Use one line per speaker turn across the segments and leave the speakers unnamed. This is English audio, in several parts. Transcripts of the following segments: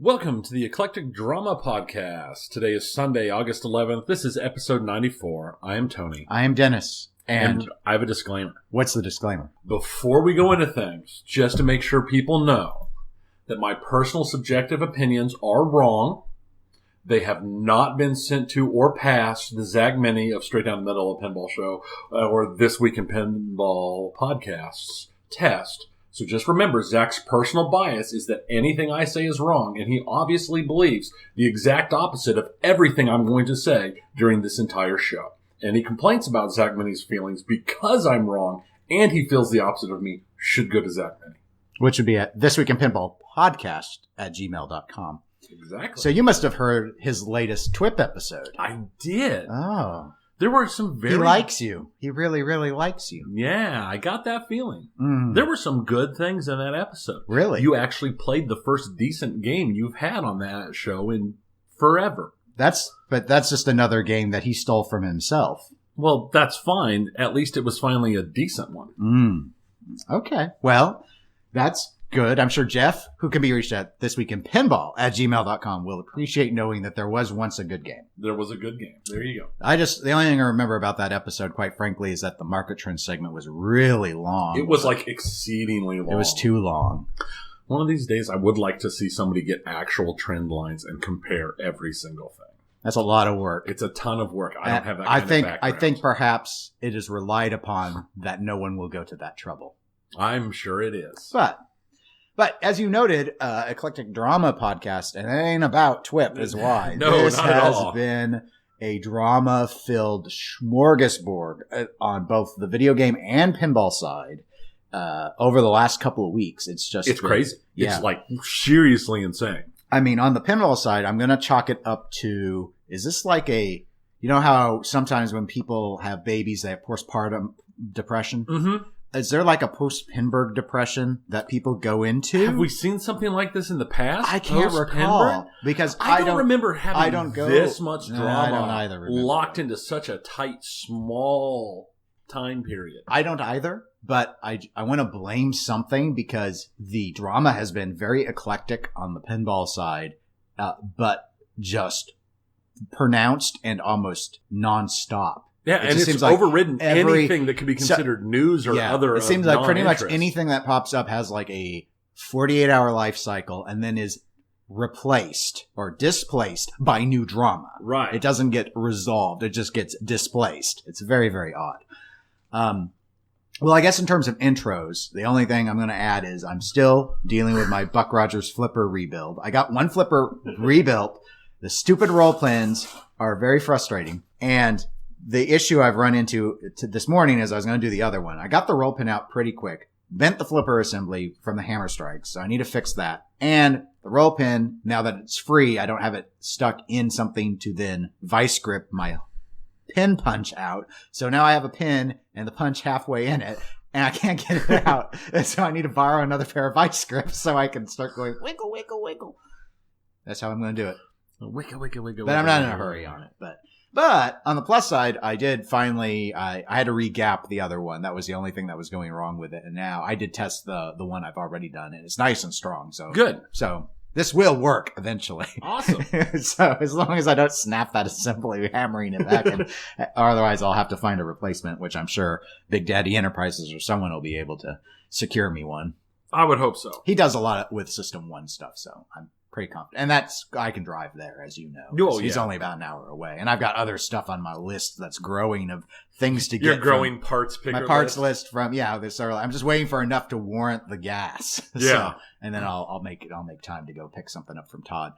Welcome to the Eclectic Drama Podcast. Today is Sunday, August 11th. This is episode 94. I am Tony.
I am Dennis.
And I have a disclaimer.
What's the disclaimer?
Before we go into things, just to make sure people know that my personal subjective opinions are wrong. They have not been sent to or passed the Zach Mini of Straight Down the Middle of Pinball Show or This Week in Pinball Podcasts test. So just remember, Zach's personal bias is that anything I say is wrong, and he obviously believes the exact opposite of everything I'm going to say during this entire show. Any complaints about Zach Mini's feelings because I'm wrong, and he feels the opposite of me, should go to Zach Mini.
Which would be at This Week in Pinball Podcast at gmail.com.
Exactly.
So you must have heard his latest TWIP episode.
I did.
Oh.
There were some very...
He likes you. He really, really likes you.
Yeah, I got that feeling.
Mm.
There were some good things in that episode.
Really?
You actually played the first decent game you've had on that show in forever.
But that's just another game that he stole from himself.
Well, that's fine. At least it was finally a decent one.
Mm. Okay. Well, that's good. I'm sure Jeff, who can be reached at thisweekinpinball at gmail.com, will appreciate knowing that there was once a good game.
There was a good game. There you go.
The only thing I remember about that episode, quite frankly, is that the market trend segment was really long.
It was like exceedingly long.
It was too long.
One of these days, I would like to see somebody get actual trend lines and compare every single thing.
That's a lot of work.
It's a ton of work. I don't have that kind of background.
I think perhaps it is relied upon that no one will go to that trouble.
I'm sure it is.
But as you noted, Eclectic Drama Podcast, and it ain't about TWIP is why.
No,
this
not at all.
has been a drama-filled smorgasbord on both the video game and pinball side over the last couple of weeks. It's
crazy.
Yeah.
It's like seriously insane.
I mean, on the pinball side, I'm going to chalk it up to, is this like you know how sometimes when people have babies, they have postpartum depression?
Mm-hmm.
Is there like a post-Pinberg depression that people go into?
Have we seen something like this in the past?
I can't recall because
I don't remember having this much drama
I don't either remember.
Locked into such a tight, small time period.
I don't either, but I want to blame something because the drama has been very eclectic on the pinball side, but just pronounced and almost nonstop.
Yeah, and it's like overridden anything that could be considered news or other.
It seems like pretty much anything that pops up has like a 48-hour life cycle and then is replaced or displaced by new drama.
Right.
It doesn't get resolved. It just gets displaced. It's very, very odd. Well, I guess in terms of intros, the only thing I'm going to add is I'm still dealing with my Buck Rogers flipper rebuild. I got one flipper rebuilt. The stupid roll pins are very frustrating. And the issue I've run into this morning is I was going to do the other one. I got the roll pin out pretty quick, bent the flipper assembly from the hammer strikes, so I need to fix that. And the roll pin, now that it's free, I don't have it stuck in something to then vice grip my pin punch out. So now I have a pin and the punch halfway in it, and I can't get it out. And so I need to borrow another pair of vice grips so I can start going wiggle, wiggle, wiggle. That's how I'm going to do it.
Wiggle, wiggle, wiggle.
But I'm not in a hurry on it. But on the plus side, I did finally, I had to re-gap the other one. That was the only thing that was going wrong with it. And now I did test the one I've already done, and it's nice and strong. So
good.
So this will work eventually.
Awesome.
So as long as I don't snap that assembly hammering it back, and otherwise I'll have to find a replacement, which I'm sure Big Daddy Enterprises or someone will be able to secure me one.
I would hope so.
He does a lot with System 1 stuff, so I'm pretty confident. And I can drive there, as you know.
Oh,
he's only about an hour away. And I've got other stuff on my list that's growing of things to get.
Your growing parts picker
my parts list from, I'm just waiting for enough to warrant the gas.
Yeah.
And then I'll make time to go pick something up from Todd.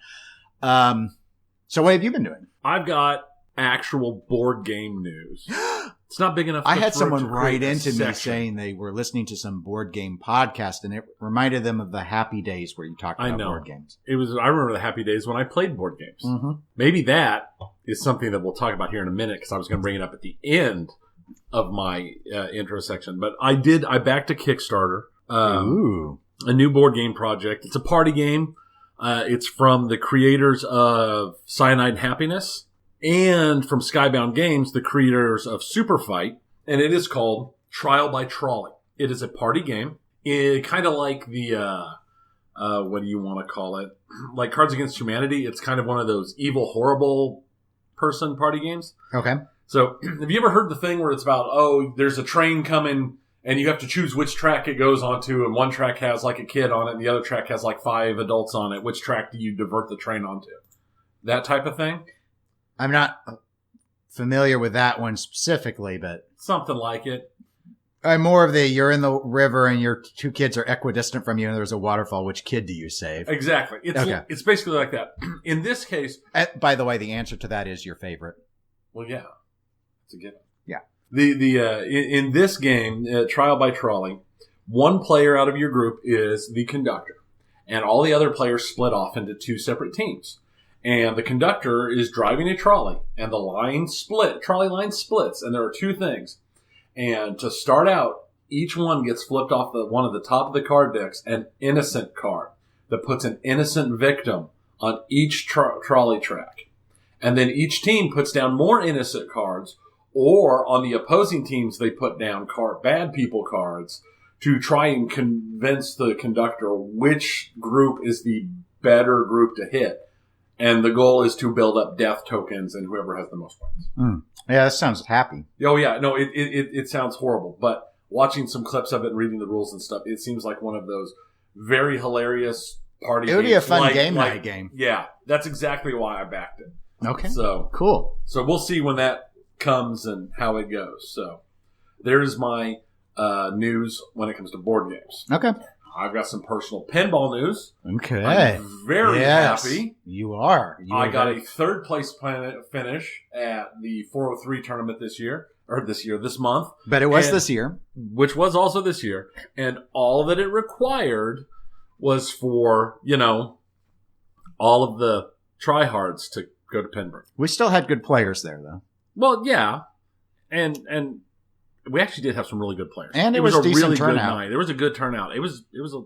So what have you been doing?
I've got actual board game news. It's not big enough.
I had someone write into me saying they were listening to some board game podcast, and it reminded them of the happy days where you talked about board games.
I remember the happy days when I played board games.
Mm-hmm.
Maybe that is something that we'll talk about here in a minute because I was going to bring it up at the end of my intro section. But I backed a Kickstarter, a new board game project. It's a party game. It's from the creators of Cyanide Happiness. And from Skybound Games, the creators of Super Fight, and it is called Trial by Trolley. It is a party game. It kind of like the what do you want to call it? Like Cards Against Humanity. It's kind of one of those evil, horrible person party games.
Okay.
So have you ever heard the thing where it's about, there's a train coming and you have to choose which track it goes onto, and one track has like a kid on it and the other track has like 5 adults on it. Which track do you divert the train onto? That type of thing?
I'm not familiar with that one specifically, but
Something like it.
I'm more of you're in the river and your 2 kids are equidistant from you and there's a waterfall. Which kid do you save?
Exactly. It's basically like that. In this case...
by the way, the answer to that is your favorite.
Well, yeah. It's a given.
Yeah.
In this game, Trial by Trolley, one player out of your group is the conductor. And all the other players split off into 2 separate teams. And the conductor is driving a trolley. And the trolley line splits. And there are 2 things. And to start out, each one gets flipped off one of the top of the card decks, an innocent card that puts an innocent victim on each trolley track. And then each team puts down more innocent cards, or on the opposing teams, they put down bad people cards to try and convince the conductor which group is the better group to hit. And the goal is to build up death tokens, and whoever has the most points.
Yeah, that sounds happy.
Oh, yeah. No, it sounds horrible. But watching some clips of it and reading the rules and stuff, it seems like one of those very hilarious party games.
It would be a fun night game.
Yeah, that's exactly why I backed it.
Okay.
So
cool.
So we'll see when that comes and how it goes. So there's my news when it comes to board games.
Okay.
I've got some personal pinball news.
Okay.
I'm very happy.
You are.
I got a 3rd place finish at the 403 tournament this month.
But it was this year.
Which was also this year. And all that it required was for, all of the tryhards to go to Pinburg.
We still had good players there, though.
Well, yeah. And we actually did have some really good players.
And it was a decent
really
turnout.
Good night. There was a good turnout. It was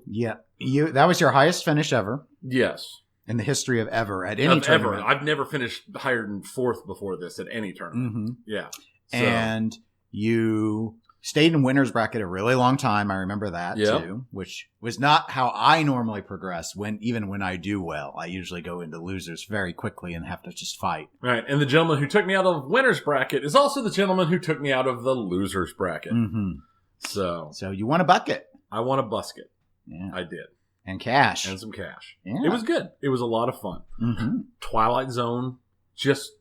Yeah. That was your highest finish ever.
Yes.
In the history of ever at any tournament.
Ever. I've never finished higher than 4th before this at any tournament.
Mm-hmm.
Yeah. So.
And you stayed in winner's bracket a really long time. I remember that too, which was not how I normally progress. Even when I do well, I usually go into losers very quickly and have to just fight.
Right. And the gentleman who took me out of winner's bracket is also the gentleman who took me out of the loser's bracket.
Mm-hmm.
So
you won a bucket.
I won a busket.
Yeah.
I did.
And cash.
And some cash.
Yeah.
It was good. It was a lot of fun.
Mm-hmm.
Twilight Zone just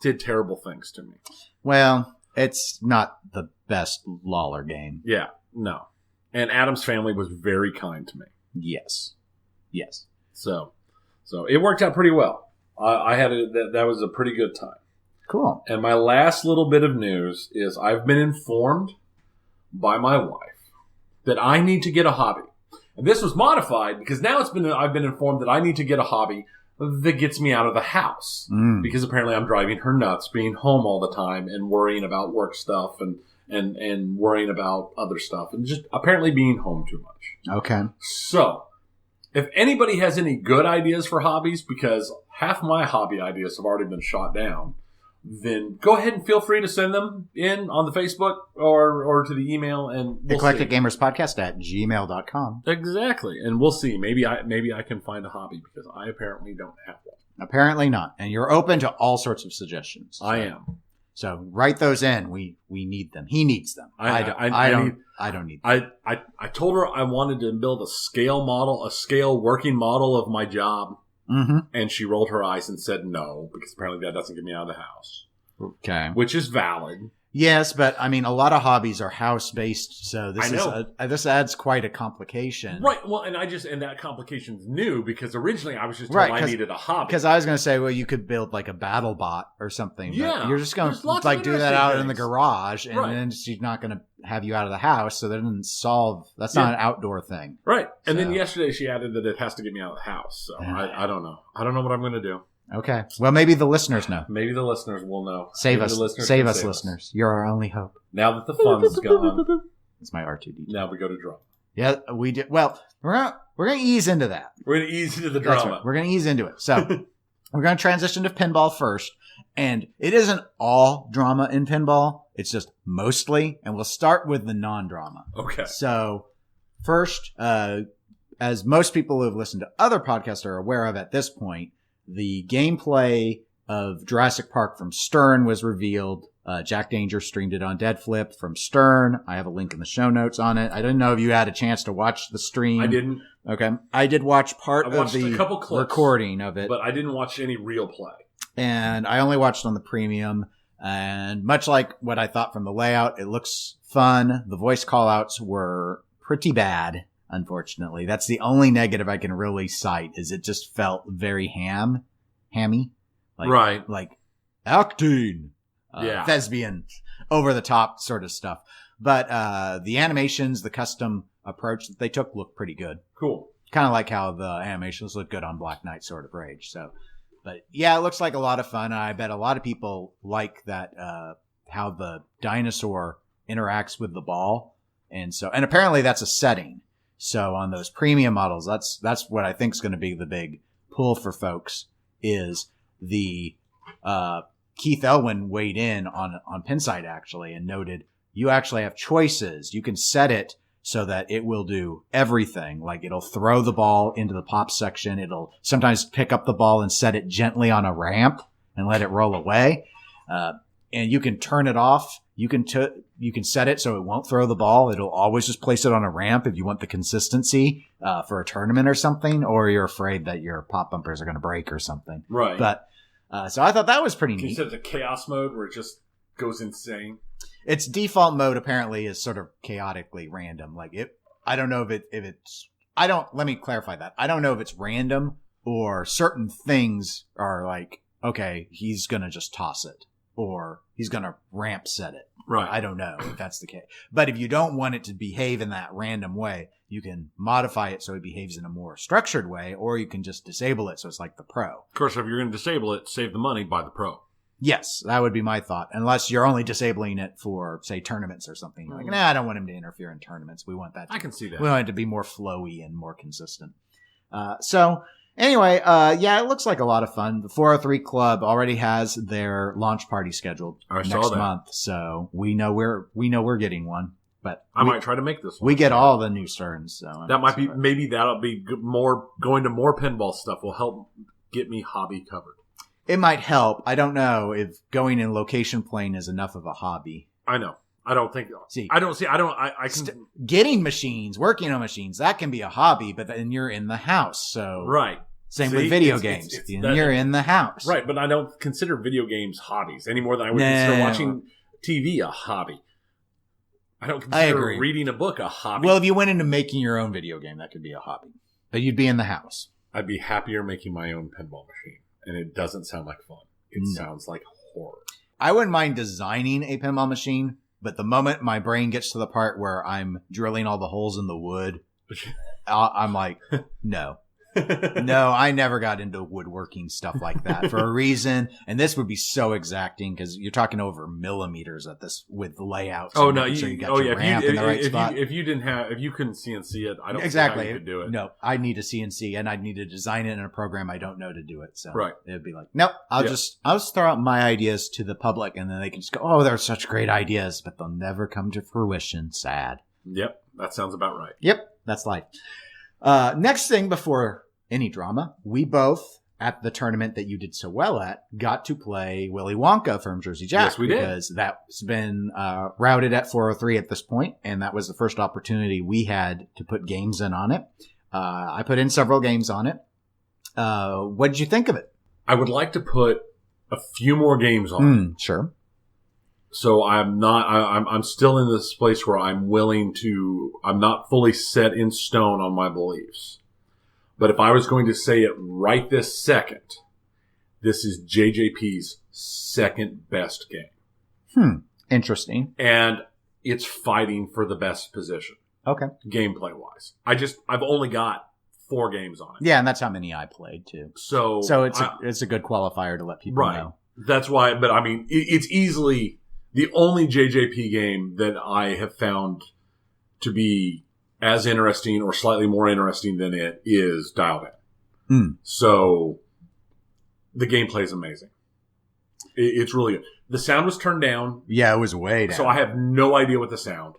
did terrible things to me.
Well, it's not the best Lawler game.
Yeah, no. And Adam's family was very kind to me.
Yes.
So it worked out pretty well. I had that was a pretty good time.
Cool.
And my last little bit of news is I've been informed by my wife that I need to get a hobby. And this was modified because now I've been informed that I need to get a hobby that gets me out of the house. Because apparently I'm driving her nuts being home all the time and worrying about work stuff and worrying about other stuff and just apparently being home too much.
Okay.
So if anybody has any good ideas for hobbies, because half my hobby ideas have already been shot down, then go ahead and feel free to send them in on the Facebook or to the email, and we'll
Eclectic Gamers Podcast at gmail.com.
Exactly. And we'll see. Maybe I can find a hobby because I apparently don't have one.
Apparently not. And you're open to all sorts of suggestions.
I am.
So write those in. We need them. He needs them. I don't need them.
I told her I wanted to build a scale working model of my job.
Mm-hmm.
And she rolled her eyes and said no, because apparently that doesn't get me out of the house.
Okay.
Which is valid.
Yes, but I mean, a lot of hobbies are house-based, so this adds quite a complication.
Right. Well, and that complication's new because originally I was just told I needed a hobby.
Because I was going to say, well, you could build like a battle bot or something.
Yeah.
But you're just going to like do that out in the garage, and then she's not going to have you out of the house, so that doesn't solve. That's not an outdoor thing.
Right. And then yesterday she added that it has to get me out of the house. So I don't know. I don't know what I'm going to do.
Okay. Well, maybe the listeners know.
Maybe the listeners will know.
Save us, listeners. You're our only hope.
Now that the fun's gone.
It's my R2D2.
Now we go to drama.
Yeah, we did. Well, we're gonna ease into that.
We're gonna ease into the drama.
Right. We're gonna ease into it. So we're gonna transition to pinball first, and it isn't all drama in pinball. It's just mostly, and we'll start with the non-drama.
Okay.
So first, as most people who have listened to other podcasts are aware of at this point, the gameplay of Jurassic Park from Stern was revealed. Jack Danger streamed it on Dead Flip from Stern. I have a link in the show notes on it. I didn't know if you had a chance to watch the stream.
I didn't.
Okay. I did watch part of the
a couple clips,
recording of it.
But I didn't watch any real play.
And I only watched on the premium. And much like what I thought from the layout, it looks fun. The voice callouts were pretty bad, unfortunately. That's the only negative I can really cite, is it just felt very hammy. Like acting. Thespian, over the top sort of stuff. But the animations, the custom approach that they took looked pretty good.
Cool.
Kind of like how the animations look good on Black Knight Sword of Rage. So, but yeah, it looks like a lot of fun. I bet a lot of people like that, how the dinosaur interacts with the ball. And apparently that's a setting. So on those premium models, that's what I think is going to be the big pull for folks, is the, Keith Elwin weighed in on Pinside actually and noted, you actually have choices. You can set it so that it will do everything. Like it'll throw the ball into the pop section. It'll sometimes pick up the ball and set it gently on a ramp and let it roll away. And you can turn it off. You can set it so it won't throw the ball. It'll always just place it on a ramp if you want the consistency for a tournament or something, or you're afraid that your pop bumpers are going to break or something.
Right.
But so I thought that was pretty neat.
You said it's a chaos mode where it just goes insane.
Its default mode apparently is sort of chaotically random. Like I don't know if it's, let me clarify that. I don't know if it's random or certain things are like, okay, he's going to just toss it or he's going to ramp set it.
Right.
I don't know if that's the case. But if you don't want it to behave in that random way, you can modify it so it behaves in a more structured way, or you can just disable it so it's like the Pro.
Of course, if you're going to disable it, save the money, buy the Pro.
Yes, that would be my thought. Unless you're only disabling it for, say, tournaments or something. Like, I don't want him to interfere in tournaments. We want that.
I can see that.
We want it to be more flowy and more consistent. Anyway, yeah, it looks like a lot of fun. The 403 Club already has their launch party scheduled next month, so we know we're getting one. But
I might try to make this one.
We get all the new Sterns, so
that might be that'll be more going to more pinball stuff will help get me hobby covered.
It might help. I don't know if going in location playing is enough of a hobby.
I know. I don't think.
Getting machines, working on machines, that can be a hobby, but then you're in the house, so
right.
Same with video games. You're in the house.
Right, but I don't consider video games hobbies any more than I would consider watching TV a hobby. I don't consider reading a book a hobby.
Well, if you went into making your own video game, that could be a hobby. But you'd be in the house.
I'd be happier making my own pinball machine. And it doesn't sound like fun. It sounds like horror.
I wouldn't mind designing a pinball machine, but the moment my brain gets to the part where I'm drilling all the holes in the wood, I'm like, no. No, I never got into woodworking stuff like that for a reason. And this would be so exacting because you're talking over millimeters at this with the layouts.
Oh no! If you couldn't CNC it, I don't see how you could do it.
No, I need a CNC and I'd need to design it in a program I don't know to do it. So
right.
It'd be like, nope, I'll just throw out my ideas to the public and then they can just go, oh, they're such great ideas, but they'll never come to fruition. Sad.
Yep, that sounds about right.
Yep, that's life. Next thing before any drama, we both, at the tournament that you did so well at, got to play Willy Wonka from Jersey Jack.
Yes, we did.
Because that's been routed at 403 at this point, and that was the first opportunity we had to put games in on it. I put in several games on it. What did you think of it?
I would like to put a few more games on it.
Sure.
So I'm still in this place where I'm not fully set in stone on my beliefs. But if I was going to say it right this second, this is JJP's second best game.
Interesting.
And it's fighting for the best position.
Okay.
Gameplay wise. I've only got 4 games on it.
Yeah, and that's how many I played too.
So
it's a good qualifier to let people know.
That's why, but I mean, it's easily the only JJP game that I have found to be as interesting or slightly more interesting than it is Dialed In. So the gameplay is amazing. It's really good. The sound was turned down.
Yeah, it was way down.
So I have no idea what the sound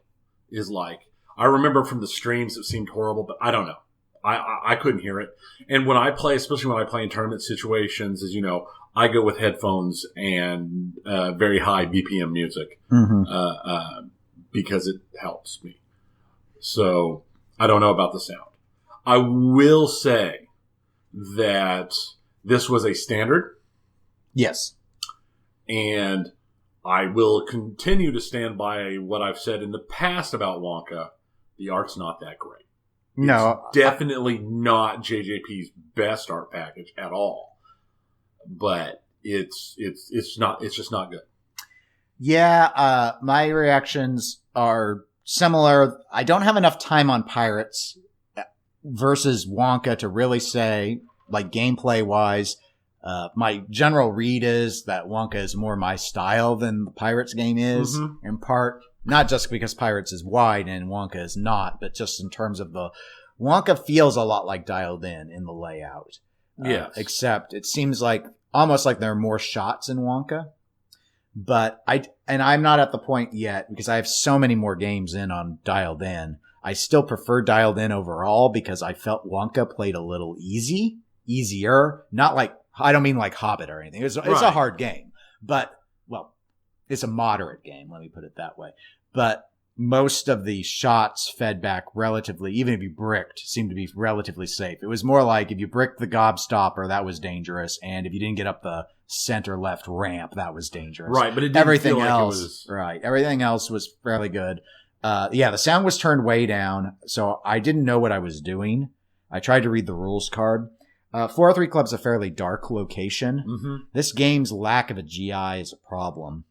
is like. I remember from the streams it seemed horrible, but I don't know. I couldn't hear it. And when I play, especially when I play in tournament situations, as you know, I go with headphones and very high BPM music because it helps me. So I don't know about the sound. I will say that this was a standard.
Yes.
And I will continue to stand by what I've said in the past about Wonka. The art's not that great.
No.
It's definitely not JJP's best art package at all. But it's just not good.
Yeah, my reactions are similar. I don't have enough time on Pirates versus Wonka to really say, like, gameplay wise. My general read is that Wonka is more my style than the Pirates game is, in part. Not just because Pirates is wide and Wonka is not, but just in terms of the Wonka feels a lot like Dialed In the layout.
Yes.
Except it seems like almost like there are more shots in Wonka. But I'm not at the point yet because I have so many more games in on Dialed In. I still prefer Dialed In overall because I felt Wonka played a little easier. Not like, I don't mean like Hobbit or anything. It's a hard game, but well, it's a moderate game. Let me put it that way. But most of the shots fed back relatively, even if you bricked, seemed to be relatively safe. It was more like if you bricked the gobstopper, that was dangerous. And if you didn't get up the center left ramp, that was dangerous.
Right, but it didn't feel like it was...
Right. Everything else was fairly good. The sound was turned way down, so I didn't know what I was doing. I tried to read the rules card. 403 Club's a fairly dark location. This game's lack of a GI is a problem.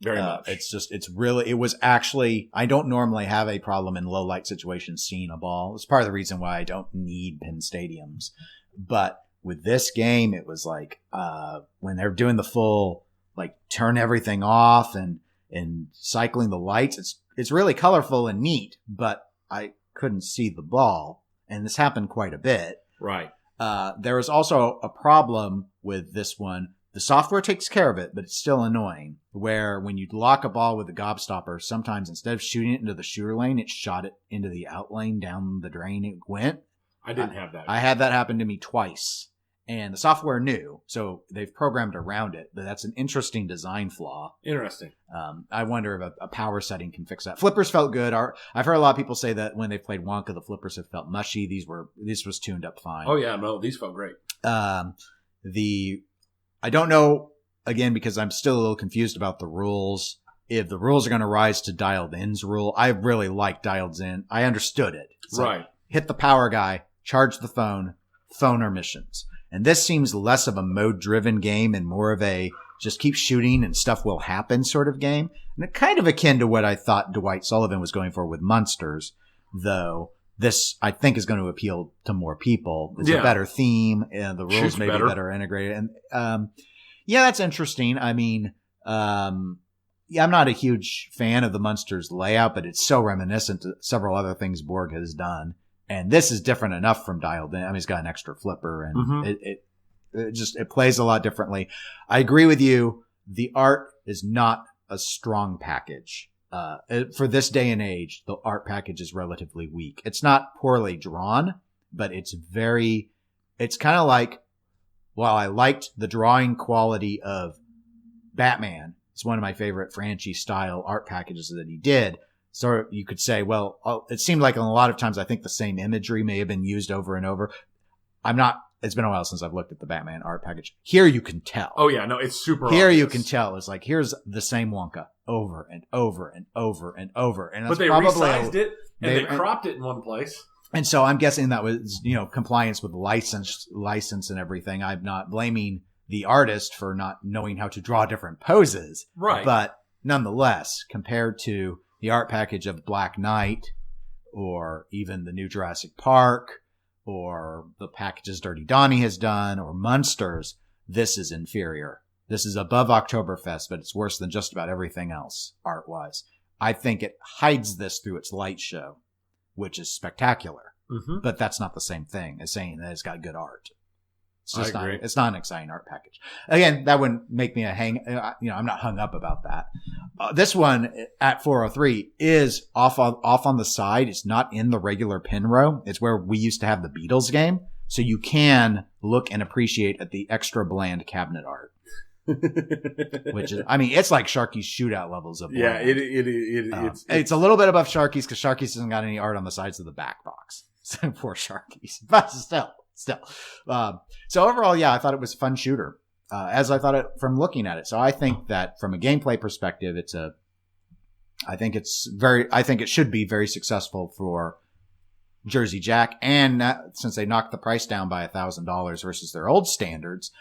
Very much.
It was actually, I don't normally have a problem in low light situations seeing a ball. It's part of the reason why I don't need pin stadiums. But with this game, it was like, when they're doing the full, like, turn everything off and cycling the lights, it's really colorful and neat, but I couldn't see the ball. And this happened quite a bit.
Right.
There was also a problem with this one. The software takes care of it, but it's still annoying. Where when you lock a ball with the gobstopper, sometimes instead of shooting it into the shooter lane, it shot it into the out lane down the drain it went.
I didn't have that.
I had that happen to me twice. And the software knew, so they've programmed around it. But that's an interesting design flaw.
Interesting.
I wonder if a power setting can fix that. Flippers felt good. I've heard a lot of people say that when they played Wonka, the flippers have felt mushy. This was tuned up fine.
Oh yeah, no, these felt great.
I don't know, again, because I'm still a little confused about the rules. If the rules are going to rise to Dialed In's rule, I really like Dialed In. I understood it. It's
right.
Like, hit the power guy, charge the phone or missions. And this seems less of a mode-driven game and more of a just keep shooting and stuff will happen sort of game. And kind of akin to what I thought Dwight Sullivan was going for with Munsters, though. This, I think, is going to appeal to more people. It's a better theme, and the rules may be better integrated. And that's interesting. I mean, I'm not a huge fan of the Munsters layout, but it's so reminiscent to several other things Borg has done. And this is different enough from Dialed In. I mean, it's got an extra flipper, and it plays a lot differently. I agree with you. The art is not a strong package. For this day and age, the art package is relatively weak. It's not poorly drawn, but it's kind of like, while I liked the drawing quality of Batman, it's one of my favorite Franchi style art packages that he did. So you could say, well, it seemed like a lot of times I think the same imagery may have been used over and over. It's been a while since I've looked at the Batman art package. Here you can tell.
Oh yeah, no, it's super
Here
obvious.
You can tell. It's like, here's the same Wonka over and over and over and over. And that's
but they resized it and they cropped it in one place.
And so I'm guessing that was, compliance with license and everything. I'm not blaming the artist for not knowing how to draw different poses.
Right.
But nonetheless, compared to the art package of Black Knight or even the new Jurassic Park or the packages Dirty Donnie has done or Munsters, this is inferior. This is above Oktoberfest, but it's worse than just about everything else art-wise. I think it hides this through its light show, which is spectacular. But that's not the same thing as saying that it's got good art. It's just
I agree.
it's not an exciting art package. Again, that wouldn't make me I'm not hung up about that. This one at 403 is off on the side. It's not in the regular pin row. It's where we used to have the Beatles game. So you can look and appreciate at the extra bland cabinet art. Which is, I mean, it's like Sharky's shootout levels of bland.
Yeah,
it's a little bit above Sharky's because Sharky's hasn't got any art on the sides of the back box. So poor Sharky's. But still. So overall, yeah, I thought it was a fun shooter, as I thought it from looking at it. So I think that from a gameplay perspective, I think it should be very successful for Jersey Jack. And since they knocked the price down by $1,000 versus their old standards,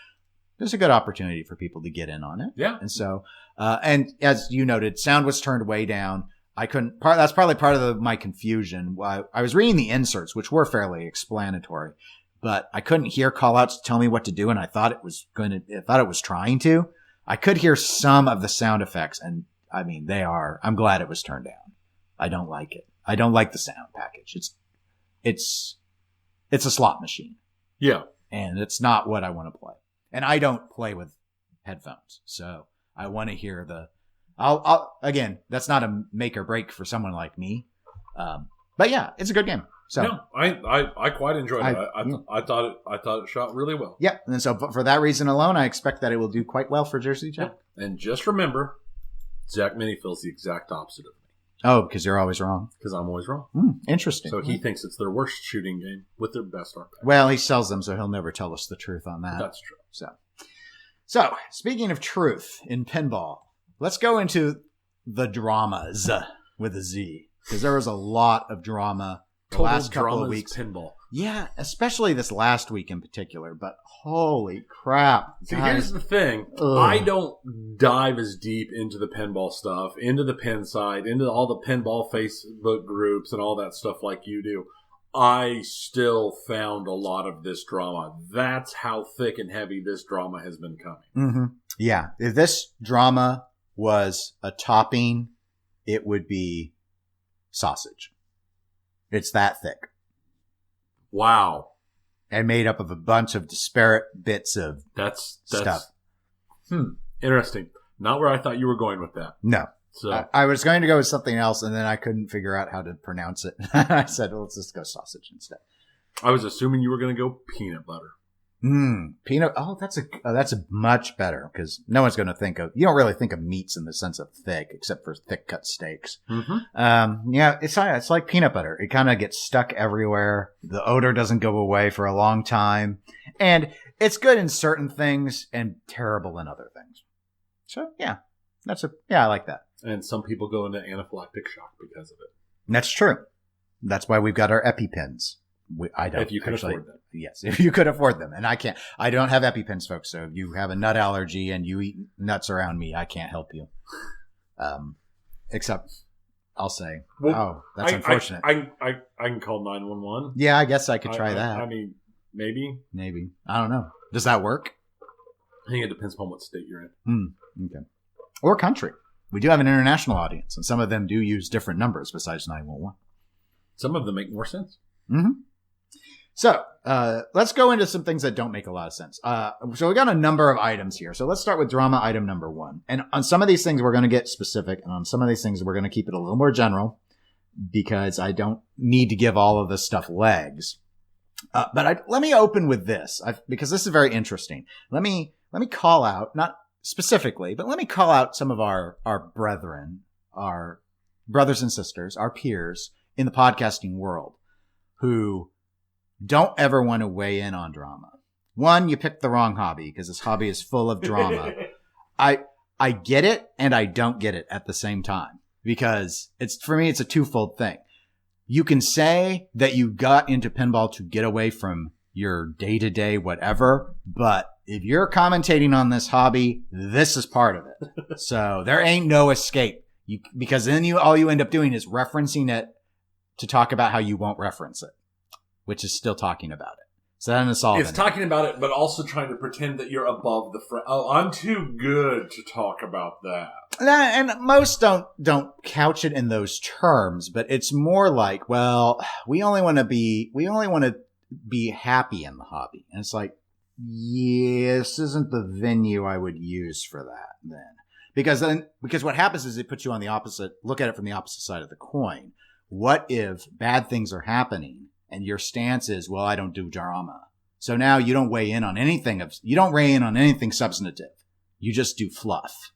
there's a good opportunity for people to get in on it.
Yeah.
And so, and as you noted, sound was turned way down. That's probably part of my confusion. I was reading the inserts, which were fairly explanatory, but I couldn't hear call outs to tell me what to do. And I thought it was trying to. I could hear some of the sound effects. And I mean, I'm glad it was turned down. I don't like it. I don't like the sound package. It's a slot machine.
Yeah.
And it's not what I want to play. And I don't play with headphones. So I want to hear again, that's not a make or break for someone like me. But yeah, it's a good game. So
no, I quite enjoyed it. I thought it shot really well.
Yeah. And so for that reason alone, I expect that it will do quite well for Jersey Jack.
Yeah. And just remember, Zach Mini feels the exact opposite of me.
Oh, because you're always wrong.
Because I'm always wrong.
Interesting.
So he thinks it's their worst shooting game with their best art package.
Well, he sells them, so he'll never tell us the truth on that.
That's true.
So speaking of truth in pinball, let's go into the dramas with a Z, because there was a lot of drama the last couple of weeks.
Pinball.
Yeah, especially this last week in particular, but holy crap.
See, here's the thing. Ugh. I don't dive as deep into the pinball stuff, into the pin side, into all the pinball Facebook groups and all that stuff like you do. I still found a lot of this drama. That's how thick and heavy this drama has been coming.
Mm-hmm. Yeah. If this drama was a topping, it would be sausage. It's that thick.
Wow.
And made up of a bunch of disparate bits of stuff.
Interesting. Not where I thought you were going with that.
No.
So
I was going to go with something else, and then I couldn't figure out how to pronounce it. I said, well, let's just go sausage instead.
I was assuming you were going to go peanut butter.
Peanut. Oh, that's a much better, because no one's going to you don't really think of meats in the sense of thick, except for thick cut steaks.
Mm-hmm.
Yeah, it's like peanut butter. It kind of gets stuck everywhere. The odor doesn't go away for a long time, and it's good in certain things and terrible in other things. So yeah, I like that.
And some people go into anaphylactic shock because of it.
That's true. That's why we've got our EpiPens. I don't.
If you could afford them.
Yes, if you could afford them. And I can't. I don't have EpiPens, folks. So if you have a nut allergy and you eat nuts around me, I can't help you. Except I'll say, that's unfortunate.
I can call 911.
Yeah, I guess I could try that.
I mean, maybe.
I don't know. Does that work?
I think it depends upon what state you're in.
Okay. Or country. We do have an international audience, and some of them do use different numbers besides 911.
Some of them make more sense.
Mm-hmm. So let's go into some things that don't make a lot of sense. So we got a number of items here. So let's start with drama item number 1. And on some of these things, we're going to get specific. And on some of these things, we're going to keep it a little more general because I don't need to give all of this stuff legs. But let me open with this because this is very interesting. Let me call out, not specifically, but let me call out some of our brethren, our brothers and sisters, our peers in the podcasting world who don't ever want to weigh in on drama. One, you picked the wrong hobby because this hobby is full of drama. I get it and I don't get it at the same time because for me, it's a twofold thing. You can say that you got into pinball to get away from your day-to-day whatever, but if you're commentating on this hobby, this is part of it. So there ain't no escape. Because then all you end up doing is referencing it to talk about how you won't reference it, which is still talking about it. So that doesn't solve it.
It's talking about it, but also trying to pretend that you're above the front. Oh, I'm too good to talk about that.
And most don't couch it in those terms, but it's more like, well, we only want to be happy in the hobby. And it's like, Yeah, this isn't the venue I would use for that then. Because what happens is it puts you on the opposite, look at it from the opposite side of the coin. What if bad things are happening and your stance is, well, I don't do drama. So now you don't weigh in on anything substantive. You just do fluff.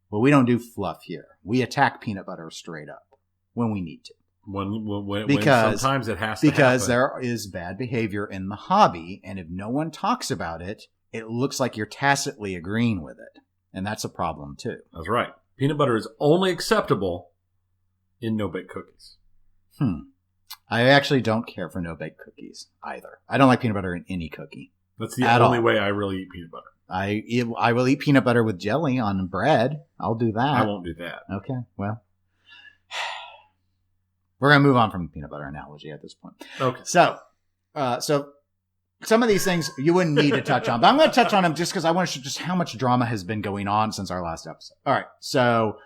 Well, we don't do fluff here. We attack peanut butter straight up when we need to.
When sometimes it has to
because
happen.
there is bad behavior in the hobby, and if no one talks about it, it looks like you're tacitly agreeing with it, and that's a problem too.
That's right. Peanut butter is only acceptable in no-bake cookies.
I actually don't care for no-bake cookies either. I don't like peanut butter in any cookie.
That's the only way I really eat peanut butter.
I will eat peanut butter with jelly on bread. I'll do that.
I won't do that.
Okay, well. We're going to move on from the peanut butter analogy at this point.
Okay.
So some of these things you wouldn't need to touch on, but I'm going to touch on them just because I want to show just how much drama has been going on since our last episode. All right. So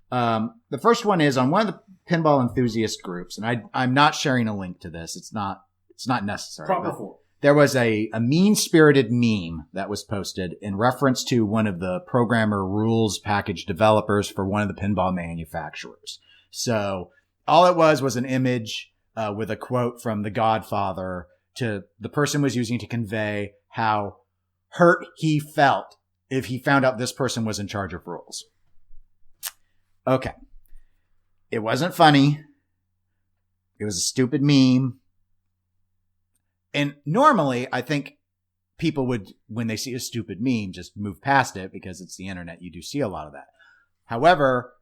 the first one is on one of the pinball enthusiast groups, and I'm not sharing a link to this. It's not necessary.
Proper form.
There was a mean-spirited meme that was posted in reference to one of the programmer rules package developers for one of the pinball manufacturers. So all it was an image with a quote from The Godfather to the person was using to convey how hurt he felt if he found out this person was in charge of rules. Okay. It wasn't funny. It was a stupid meme. And normally, I think people would, when they see a stupid meme, just move past it because it's the internet. You do see a lot of that. However,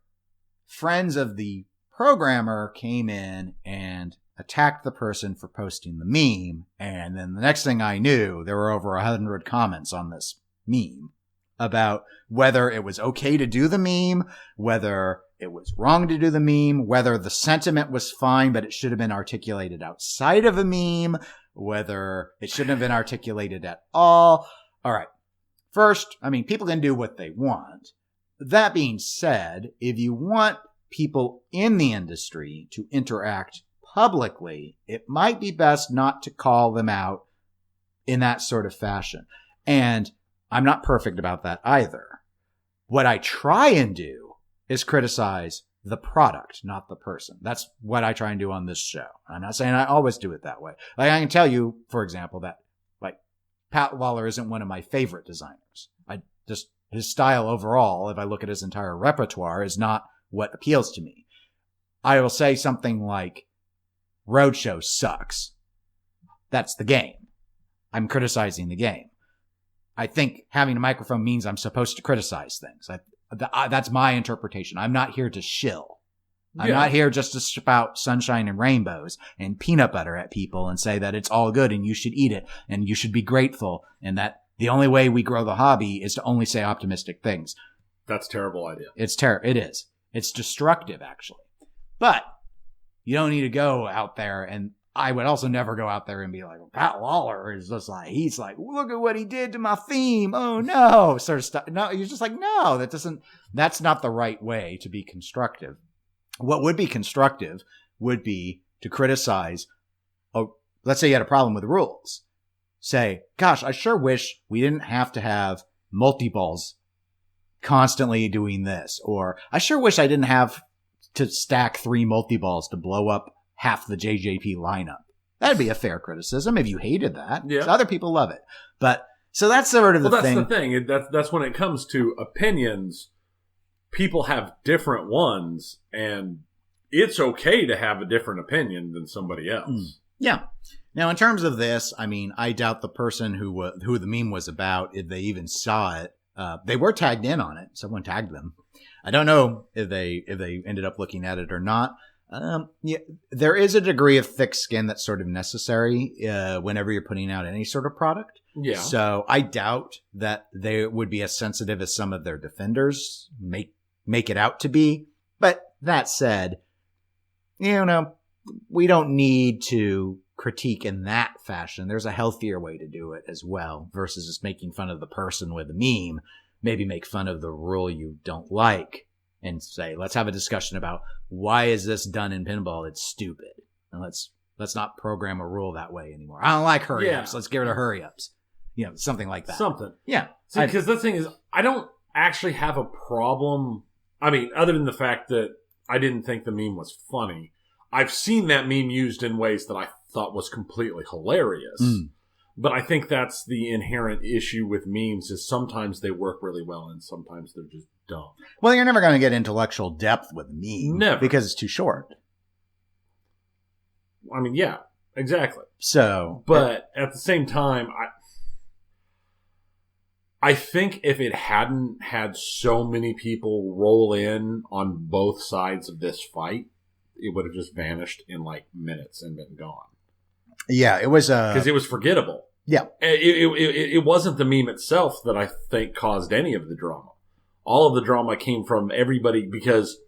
friends of the programmer came in and attacked the person for posting the meme. And then the next thing I knew, there were over 100 comments on this meme about whether it was okay to do the meme, whether it was wrong to do the meme, whether the sentiment was fine, but it should have been articulated outside of a meme, whether it shouldn't have been articulated at all. All right. First, I mean, people can do what they want. That being said, if you want people in the industry to interact publicly, it might be best not to call them out in that sort of fashion. And I'm not perfect about that either. What I try and do is criticize the product, not the person. That's what I try and do on this show. I'm not saying I always do it that way. Like I can tell you, for example, that like Pat Lawler isn't one of my favorite designers. His style overall, if I look at his entire repertoire, is not what appeals to me. I will say something like, Roadshow sucks. That's the game. I'm criticizing the game. I think having a microphone means I'm supposed to criticize things. That's my interpretation. I'm not here to shill. I'm not here just to spout sunshine and rainbows and peanut butter at people and say that it's all good and you should eat it and you should be grateful and that the only way we grow the hobby is to only say optimistic things.
That's a terrible idea.
It is. It's destructive, actually. But you don't need to go out there, and I would also never go out there and be like, well, Pat Lawler is just like, he's like, look at what he did to my theme. Oh no, sort of stuff. No, you're just like, no, that's not the right way to be constructive. What would be constructive would be to criticize, let's say you had a problem with the rules. Say, gosh, I sure wish we didn't have to have multi-balls constantly doing this. Or I sure wish I didn't have to stack 3 multi-balls to blow up half the JJP lineup. That'd be a fair criticism if you hated that.
Yeah.
So other people love it. But so that's sort of the thing.
That's the thing. That's when it comes to opinions, people have different ones, and it's okay to have a different opinion than somebody else.
Yeah. Now, in terms of this, I mean, I doubt the person who the meme was about, if they even saw it. They were tagged in on it. Someone tagged them. I don't know if they ended up looking at it or not. Yeah, there is a degree of thick skin that's sort of necessary whenever you're putting out any sort of product.
Yeah.
So I doubt that they would be as sensitive as some of their defenders make it out to be. But that said, you know, we don't need to critique in that fashion. There's a healthier way to do it as well versus just making fun of the person with a meme. Maybe make fun of the rule you don't like and say, let's have a discussion about why is this done in pinball? It's stupid. And let's not program a rule that way anymore. I don't like hurry ups. Let's get rid of hurry ups. something like that.
Something.
Yeah.
Because the thing is, I don't actually have a problem. I mean, other than the fact that I didn't think the meme was funny. I've seen that meme used in ways that I thought was completely hilarious. But I think that's the inherent issue with memes is sometimes they work really well and sometimes they're just dumb.
Well, you're never going to get intellectual depth with meme.
Never.
Because it's too short.
I mean, yeah, exactly.
So.
But at the same time, I think if it hadn't had so many people roll in on both sides of this fight, it would have just vanished in like minutes and been gone. Yeah,
it was
because it was forgettable.
Yeah,
it wasn't the meme itself that I think caused any of the drama. All of the drama came from everybody because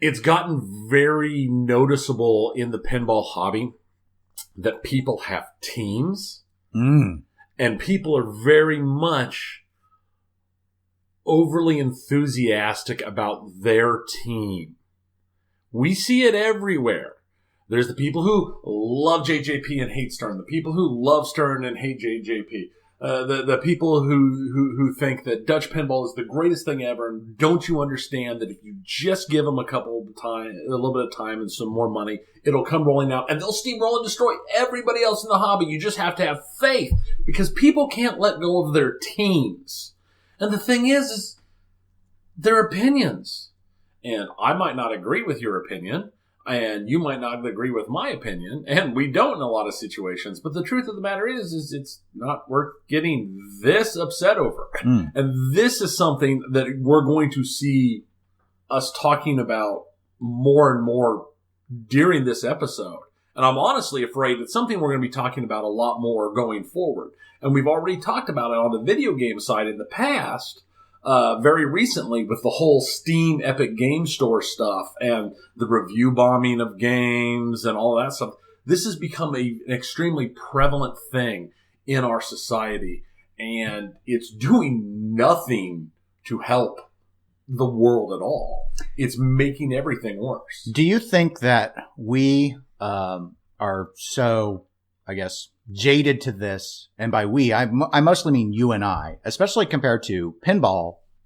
it's gotten very noticeable in the pinball hobby that people have teams, and people are very much overly enthusiastic about their team. We see it everywhere. There's the people who love JJP and hate Stern. The people who love Stern and hate JJP. The people who think that Dutch pinball is the greatest thing ever. And don't you understand that if you just give them a little bit of time and some more money, it'll come rolling out and they'll steamroll and destroy everybody else in the hobby. You just have to have faith because people can't let go of their teams. And the thing is their opinions. And I might not agree with your opinion. And you might not agree with my opinion, and we don't in a lot of situations. But the truth of the matter is it's not worth getting this upset over. And this is something that we're going to see us talking about more and more during this episode. And I'm honestly afraid it's something we're going to be talking about a lot more going forward. And we've already talked about it on the video game side in the past. Very recently with the whole Steam Epic Game Store stuff and the review bombing of games and all that stuff. This has become an extremely prevalent thing in our society, and it's doing nothing to help the world at all. It's making everything worse.
Do you think that we are so, I guess, jaded to this, and by we, I mostly mean you and I, especially compared to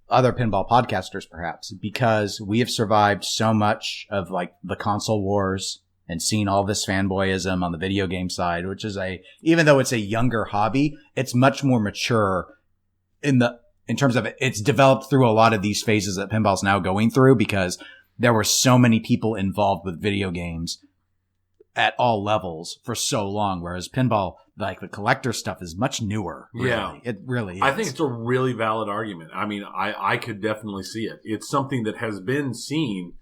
other pinball podcasters perhaps, because we have survived so much of like the console wars and seen all this fanboyism on the video game side, which is even though it's a younger hobby, it's much more mature in terms of it's developed through a lot of these phases that pinball's now going through because there were so many people involved with video games at all levels for so long, whereas pinball, like the collector stuff, is much newer. Really. Yeah, it really is.
I think it's a really valid argument. I mean, I could definitely see it. It's something that has been seen,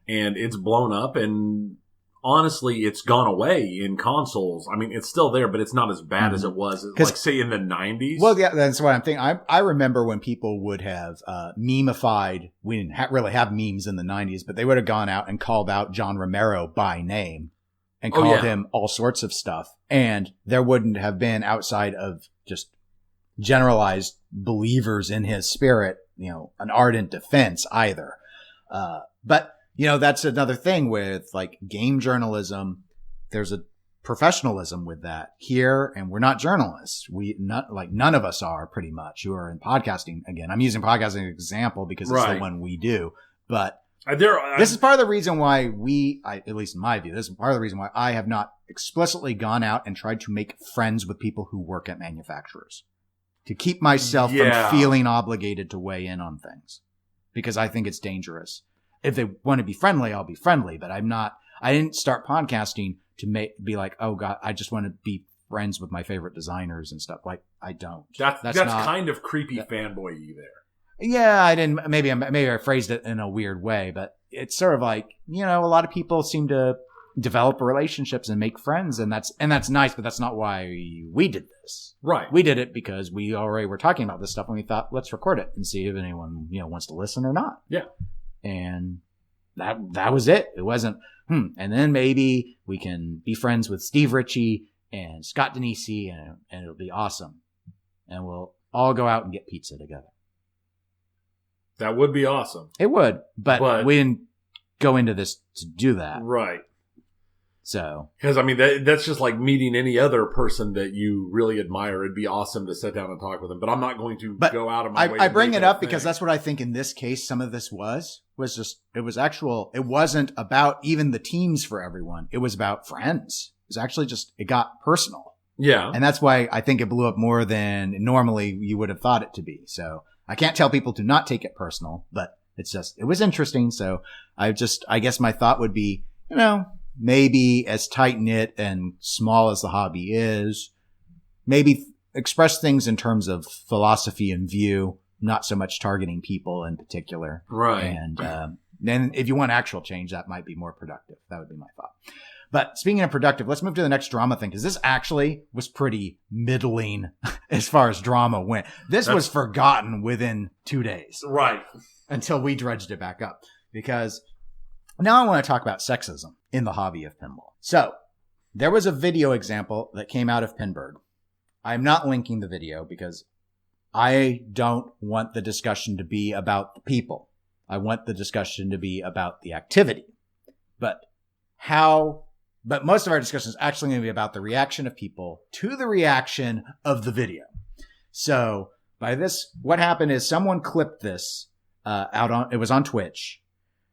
and it's blown up, and honestly, it's gone away in consoles. I mean, it's still there, but it's not as bad as it was, like, say, in the 90s.
Well, yeah, that's what I'm thinking. I remember when people would have memeified. We didn't really have memes in the 90s, but they would have gone out and called out John Romero by name. And called him all sorts of stuff. And there wouldn't have been, outside of just generalized believers in his spirit, an ardent defense either. But, that's another thing with like game journalism. There's a professionalism with that here. And we're not journalists. None of us are pretty much who are in podcasting. Again, I'm using podcasting as an example because it's the one we do. But this is part of the reason why at least in my view, this is part of the reason why I have not explicitly gone out and tried to make friends with people who work at manufacturers to keep myself from feeling obligated to weigh in on things because I think it's dangerous. If they want to be friendly, I'll be friendly, but I didn't start podcasting to be like, oh God, I just want to be friends with my favorite designers and stuff. Like, I don't.
That's not, kind of creepy fanboy-y there.
Yeah, I didn't. Maybe I phrased it in a weird way, but it's sort of like a lot of people seem to develop relationships and make friends, and that's nice. But that's not why we did this.
Right.
We did it because we already were talking about this stuff, and we thought let's record it and see if anyone wants to listen or not.
Yeah.
And that was it. It wasn't. And then maybe we can be friends with Steve Ritchie and Scott Denisi, and it'll be awesome, and we'll all go out and get pizza together.
That would be awesome.
It would, but we didn't go into this to do that.
Right.
So,
because I mean, that's just like meeting any other person that you really admire. It'd be awesome to sit down and talk with them, but I'm not going to go out of my way.
I bring it up because that's what I think in this case, some of this was just, it wasn't about even the teams for everyone. It was about friends. It was actually just, it got personal.
Yeah.
And that's why I think it blew up more than normally you would have thought it to be. So I can't tell people to not take it personal, but it's just, it was interesting. So I guess my thought would be, maybe as tight-knit and small as the hobby is, maybe express things in terms of philosophy and view, not so much targeting people in particular.
Right.
And then if you want actual change, that might be more productive. That would be my thought. But speaking of productive, let's move to the next drama thing, because this actually was pretty middling as far as drama went. This was forgotten within 2 days.
Right.
Until we dredged it back up. Because now I want to talk about sexism in the hobby of pinball. So there was a video example that came out of Pinburg. I'm not linking the video because I don't want the discussion to be about the people. I want the discussion to be about the activity. But most of our discussion is actually going to be about the reaction of people to the reaction of the video. So by this, what happened is someone clipped this it was on Twitch.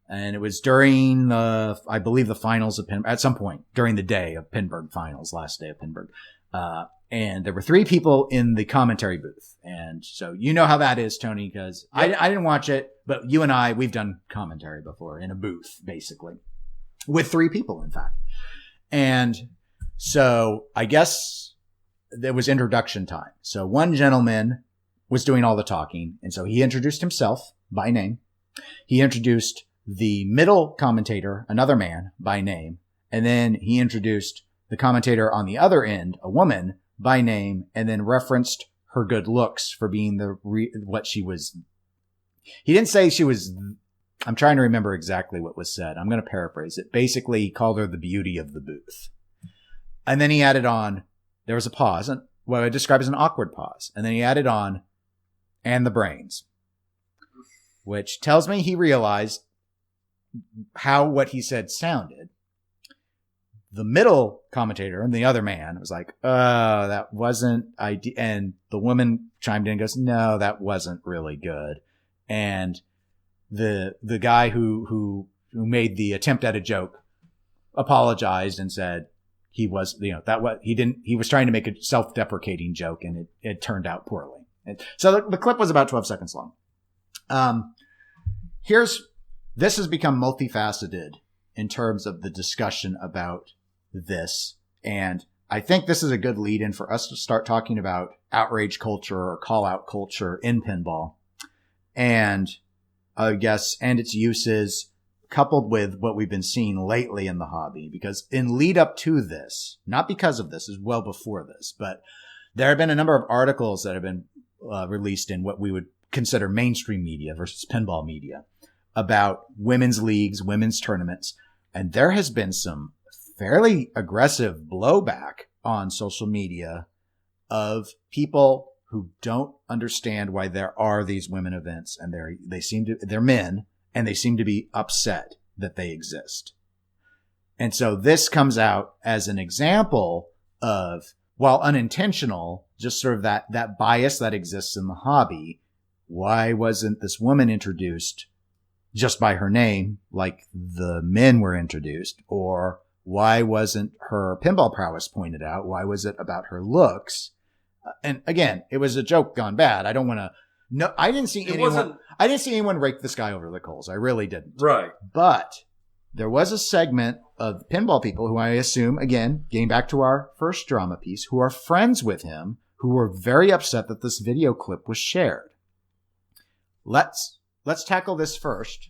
And it was during I believe the finals of at some point during the day of Pinburg finals, last day of Pinburg. And there were 3 people in the commentary booth. And so you know how that is, Tony, because I didn't watch it, but you and we've done commentary before in a booth, basically, with 3 people, in fact. And so I guess there was introduction time. So one gentleman was doing all the talking. And so he introduced himself by name. He introduced the middle commentator, another man, by name. And then he introduced the commentator on the other end, a woman, by name, and then referenced her good looks for being what she was. He didn't say she was. I'm trying to remember exactly what was said. I'm going to paraphrase it. Basically, he called her the beauty of the booth. And then he added on, there was a pause, and what I describe as an awkward pause. And then he added on, and the brains, which tells me he realized how what he said sounded. The middle commentator and the other man was like, that wasn't idea. And the woman chimed in and goes, no, that wasn't really good. And the guy who made the attempt at a joke apologized and said he was, he was trying to make a self-deprecating joke, and it turned out poorly. And so the clip was about 12 seconds long. This has become multifaceted in terms of the discussion about this. And I think this is a good lead in for us to start talking about outrage culture or call out culture in pinball. And I guess, and its uses coupled with what we've been seeing lately in the hobby. Because in lead up to this, not because of this, is well before this, but there have been a number of articles that have been released in what we would consider mainstream media versus pinball media about women's leagues, women's tournaments. And there has been some fairly aggressive blowback on social media of people who don't understand why there are these women events, and they're men, and they seem to be upset that they exist. And so this comes out as an example of, while unintentional, just sort of that bias that exists in the hobby. Why wasn't this woman introduced just by her name, like the men were introduced? Or why wasn't her pinball prowess pointed out? Why was it about her looks? And again, it was a joke gone bad. I don't want to. No, I didn't see anyone rake this guy over the coals. I really didn't.
Right.
But there was a segment of pinball people who I assume, again, getting back to our first drama piece, who are friends with him, who were very upset that this video clip was shared. Let's tackle this first.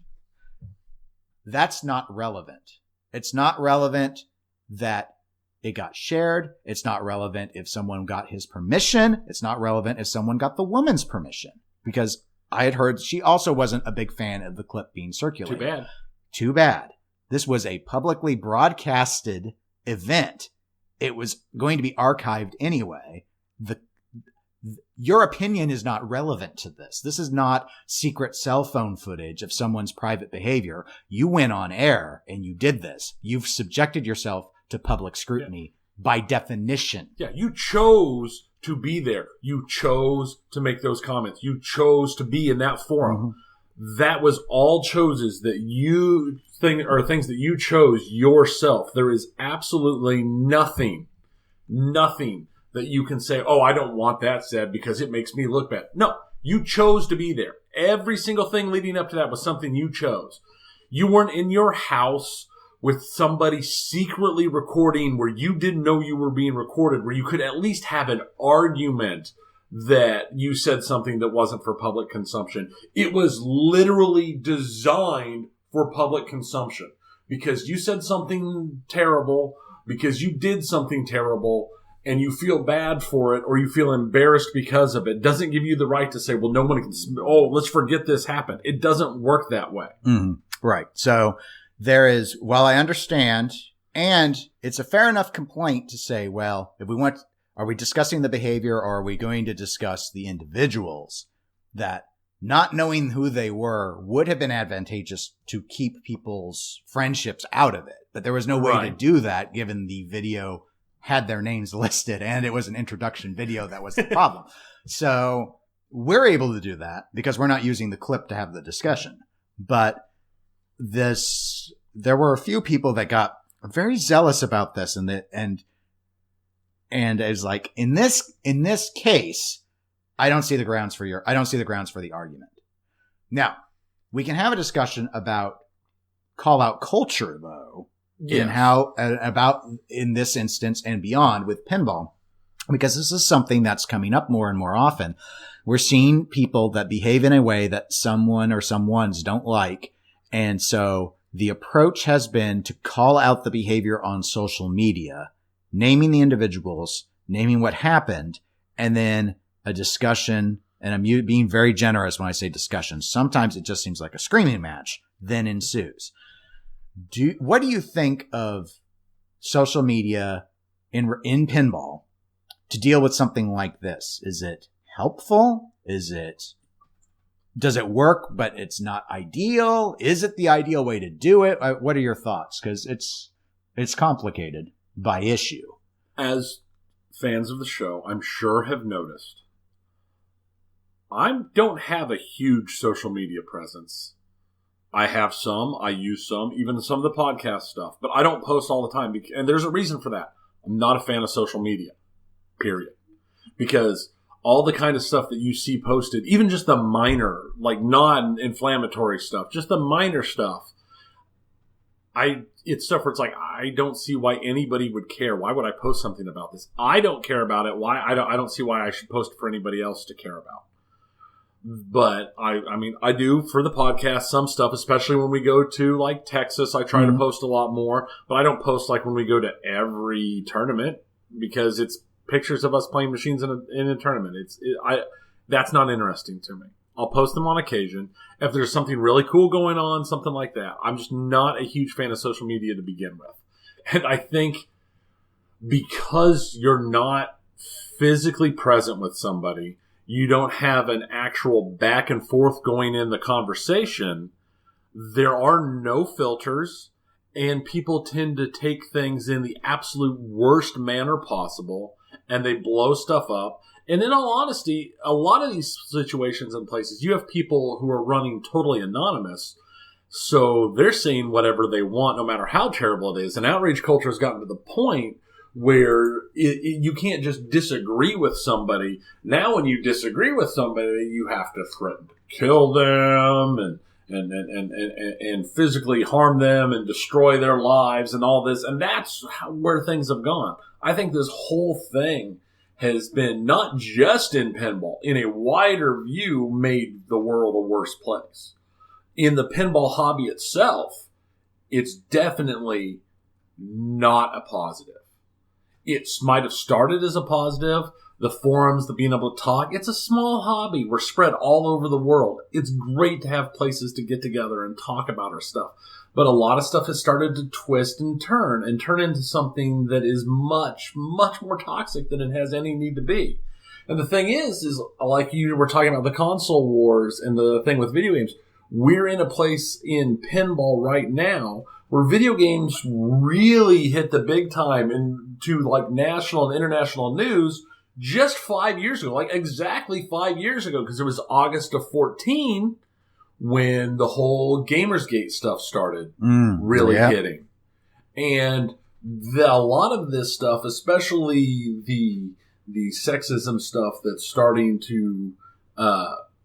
That's not relevant. It's not relevant that it got shared. It's not relevant if someone got his permission. It's not relevant if someone got the woman's permission, because I had heard she also wasn't a big fan of the clip being circulated. Too bad. This was a publicly broadcasted event. It was going to be archived anyway. Your opinion is not relevant to this. This is not secret cell phone footage of someone's private behavior. You went on air and you did this. You've subjected yourself to public scrutiny by definition.
Yeah, you chose to be there. You chose to make those comments. You chose to be in that forum. That was all things that you chose yourself. There is absolutely nothing that you can say, oh, I don't want that said because it makes me look bad. No, you chose to be there. Every single thing leading up to that was something you chose. You weren't in your house with somebody secretly recording where you didn't know you were being recorded, where you could at least have an argument that you said something that wasn't for public consumption. It was literally designed for public consumption because you said something terrible, because you did something terrible, and you feel bad for it or you feel embarrassed because of it. Doesn't give you the right to say, well, no one can, let's forget this happened. It doesn't work that way.
Right. So there is, while I understand, and it's a fair enough complaint to say, well, are we discussing the behavior or are we going to discuss the individuals that not knowing who they were would have been advantageous to keep people's friendships out of it. But there was no way to do that given the video had their names listed and it was an introduction video that was the problem. So we're able to do that because we're not using the clip to have the discussion. But there were a few people that got very zealous about this and is like, in this case, I don't see the grounds for the argument. Now, we can have a discussion about call out culture though, in this instance and beyond with pinball, because this is something that's coming up more and more often. We're seeing people that behave in a way that someone or someones don't like. And so the approach has been to call out the behavior on social media, naming the individuals, naming what happened, and then a discussion. And I'm being very generous when I say discussion. Sometimes it just seems like a screaming match then ensues. What do you think of social media in pinball to deal with something like this? Is it helpful? Does it work, but it's not ideal? Is it the ideal way to do it? What are your thoughts? Because it's complicated by issue.
As fans of the show, I'm sure have noticed, I don't have a huge social media presence. I have some, I use some, even some of the podcast stuff, but I don't post all the time. And there's a reason for that. I'm not a fan of social media, period. Because all the kind of stuff that you see posted, even just the minor, like non-inflammatory stuff, just the minor stuff, it's stuff where it's like, I don't see why anybody would care. Why would I post something about this? I don't care about it. Why? I don't see why I should post it for anybody else to care about. But I do for the podcast some stuff, especially when we go to like Texas. I try to post a lot more, but I don't post like when we go to every tournament because it's pictures of us playing machines in a tournament. That's not interesting to me. I'll post them on occasion. If there's something really cool going on, something like that. I'm just not a huge fan of social media to begin with. And I think because you're not physically present with somebody, you don't have an actual back and forth going in the conversation, there are no filters, and people tend to take things in the absolute worst manner possible, and they blow stuff up. And in all honesty, a lot of these situations and places, you have people who are running totally anonymous, so they're saying whatever they want, no matter how terrible it is. And outrage culture has gotten to the point where you can't just disagree with somebody. Now when you disagree with somebody, you have to threaten to kill them and physically harm them and destroy their lives and all this. And that's where things have gone. I think this whole thing has been, not just in pinball, in a wider view, made the world a worse place. In the pinball hobby itself, it's definitely not a positive. It might have started as a positive. The forums, the being able to talk. It's a small hobby. We're spread all over the world. It's great to have places to get together and talk about our stuff. But a lot of stuff has started to twist and turn into something that is much, much more toxic than it has any need to be. And the thing is like you were talking about the console wars and the thing with video games, we're in a place in pinball right now where video games really hit the big time into like national and international news just 5 years ago, like exactly 5 years ago, because it was August of 2014 when the whole Gamersgate stuff started really hitting. And a lot of this stuff, especially the sexism stuff that's starting to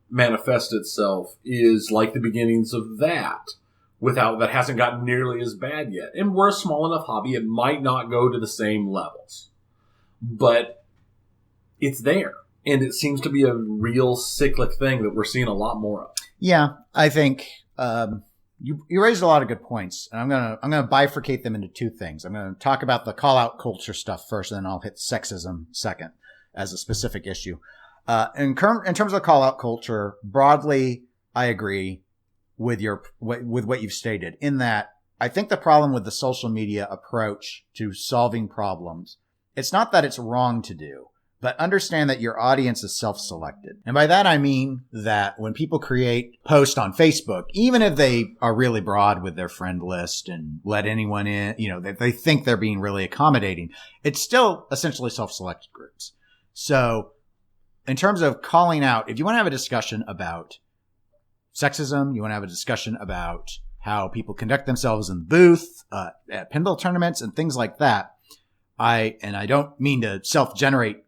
manifest itself, is like the beginnings of that. That hasn't gotten nearly as bad yet. And we're a small enough hobby, it might not go to the same levels. But it's there. And it seems to be a real cyclic thing that we're seeing a lot more of. Yeah,
I think you raised a lot of good points. And I'm gonna bifurcate them into two things. I'm gonna talk about the call-out culture stuff first, and then I'll hit sexism second as a specific issue. In terms of the call-out culture, broadly, I agree with what you've stated, in that I think the problem with the social media approach to solving problems, it's not that it's wrong to do, but understand that your audience is self-selected. And by that, I mean that when people create posts on Facebook, even if they are really broad with their friend list and let anyone in, they think they're being really accommodating, it's still essentially self-selected groups. So in terms of calling out, if you want to have a discussion about sexism, you want to have a discussion about how people conduct themselves in the booth, at pinball tournaments and things like that, I don't mean to self-generate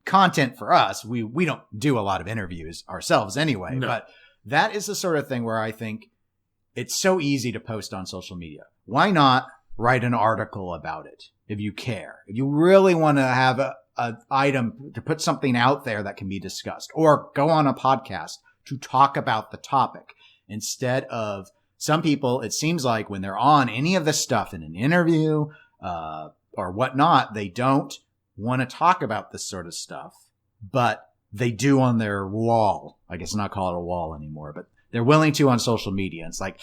content for us. We don't do a lot of interviews ourselves anyway, but that is the sort of thing where I think it's so easy to post on social media. Why not write an article about it if you care? If you really want to have an item to put something out there that can be discussed, or go on a podcast to talk about the topic, instead of some people, it seems like when they're on any of this stuff in an interview or whatnot, they don't want to talk about this sort of stuff, but they do on their wall. I guess not call it a wall anymore, but they're willing to on social media. It's like,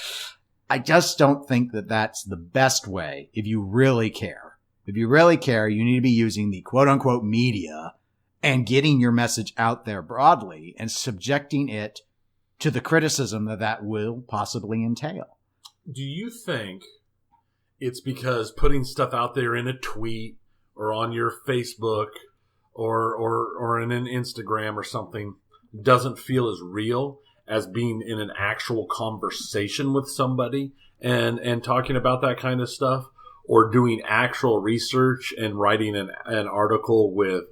I just don't think that that's the best way. If you really care, you need to be using the quote unquote media and getting your message out there broadly and subjecting it to the criticism that will possibly entail.
Do you think it's because putting stuff out there in a tweet or on your Facebook or in an Instagram or something doesn't feel as real as being in an actual conversation with somebody and talking about that kind of stuff, or doing actual research and writing an article with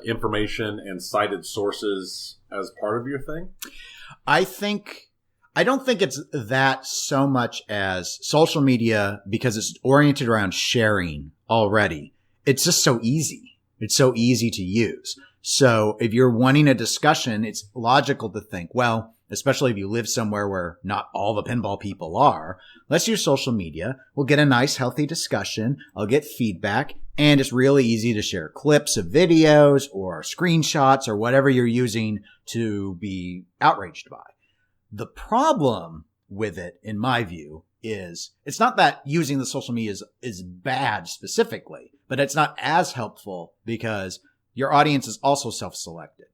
information and cited sources as part of your thing?
I don't think it's that so much as social media, because it's oriented around sharing already. It's just so easy. It's so easy to use. So if you're wanting a discussion, it's logical to think, well, especially if you live somewhere where not all the pinball people are, let's use social media. We'll get a nice, healthy discussion. I'll get feedback. And it's really easy to share clips of videos or screenshots or whatever you're using to be outraged by. The problem with it, in my view, is it's not that using the social media is bad specifically, but it's not as helpful because your audience is also self-selected.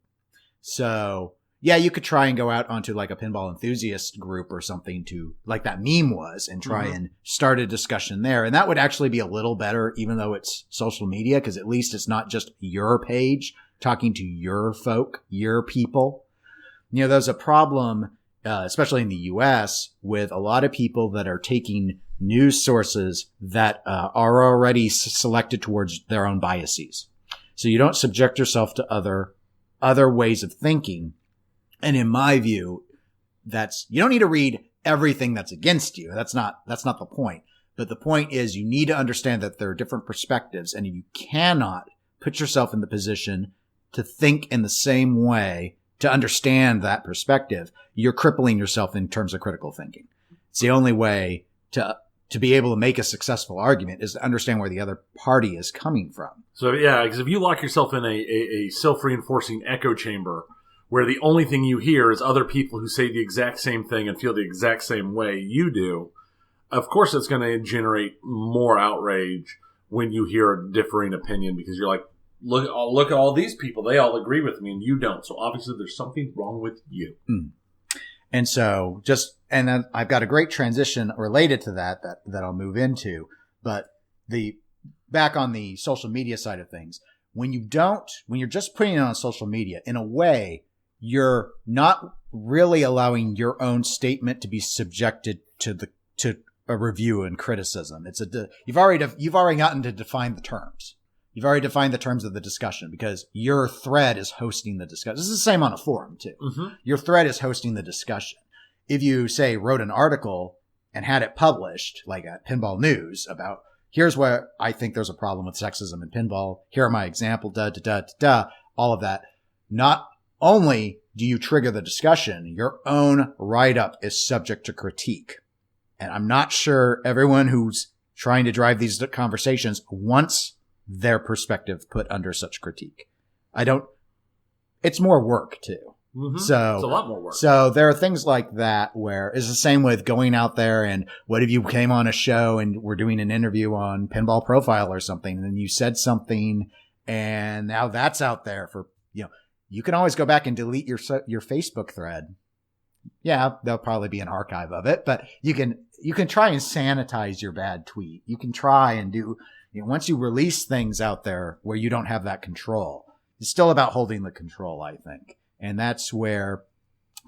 So yeah, you could try and go out onto like a pinball enthusiast group or something, to like that meme was, and try and start a discussion there. And that would actually be a little better, even though it's social media, because at least it's not just your page talking to your folk, your people. There's a problem, especially in the US, with a lot of people that are taking news sources that are already selected towards their own biases. So you don't subject yourself to other ways of thinking. And in my view, you don't need to read everything that's against you. That's not the point. But the point is, you need to understand that there are different perspectives, and you cannot put yourself in the position to think in the same way to understand that perspective. You're crippling yourself in terms of critical thinking. It's the only way to be able to make a successful argument, is to understand where the other party is coming from.
So yeah, because if you lock yourself in a self-reinforcing echo chamber where the only thing you hear is other people who say the exact same thing and feel the exact same way you do, of course it's going to generate more outrage when you hear a differing opinion, because you're like, look at all these people. They all agree with me and you don't. So obviously there's something wrong with you.
And so just and then I've got a great transition related to that I'll move into. But back on the social media side of things, when you're just putting it on social media, in a way, you're not really allowing your own statement to be subjected to a review and criticism. You've already gotten to define the terms. You've already defined the terms of the discussion because your thread is hosting the discussion. This is the same on a forum too. Mm-hmm. Your thread is hosting the discussion. If you say wrote an article and had it published, like at Pinball News, about here's where I think there's a problem with sexism in pinball. Here are my examples, all of that. Not only do you trigger the discussion, your own write-up is subject to critique. And I'm not sure everyone who's trying to drive these conversations wants their perspective put under such critique. It's more work too. Mm-hmm. So
it's a lot more work.
So there are things like that where it's the same with going out there and what if you came on a show and we're doing an interview on Pinball Profile or something and then you said something and now that's out there for, you can always go back and delete your Facebook thread. Yeah, there'll probably be an archive of it, but you can try and sanitize your bad tweet. You can try and do, once you release things out there where you don't have that control, it's still about holding the control, I think. And that's where,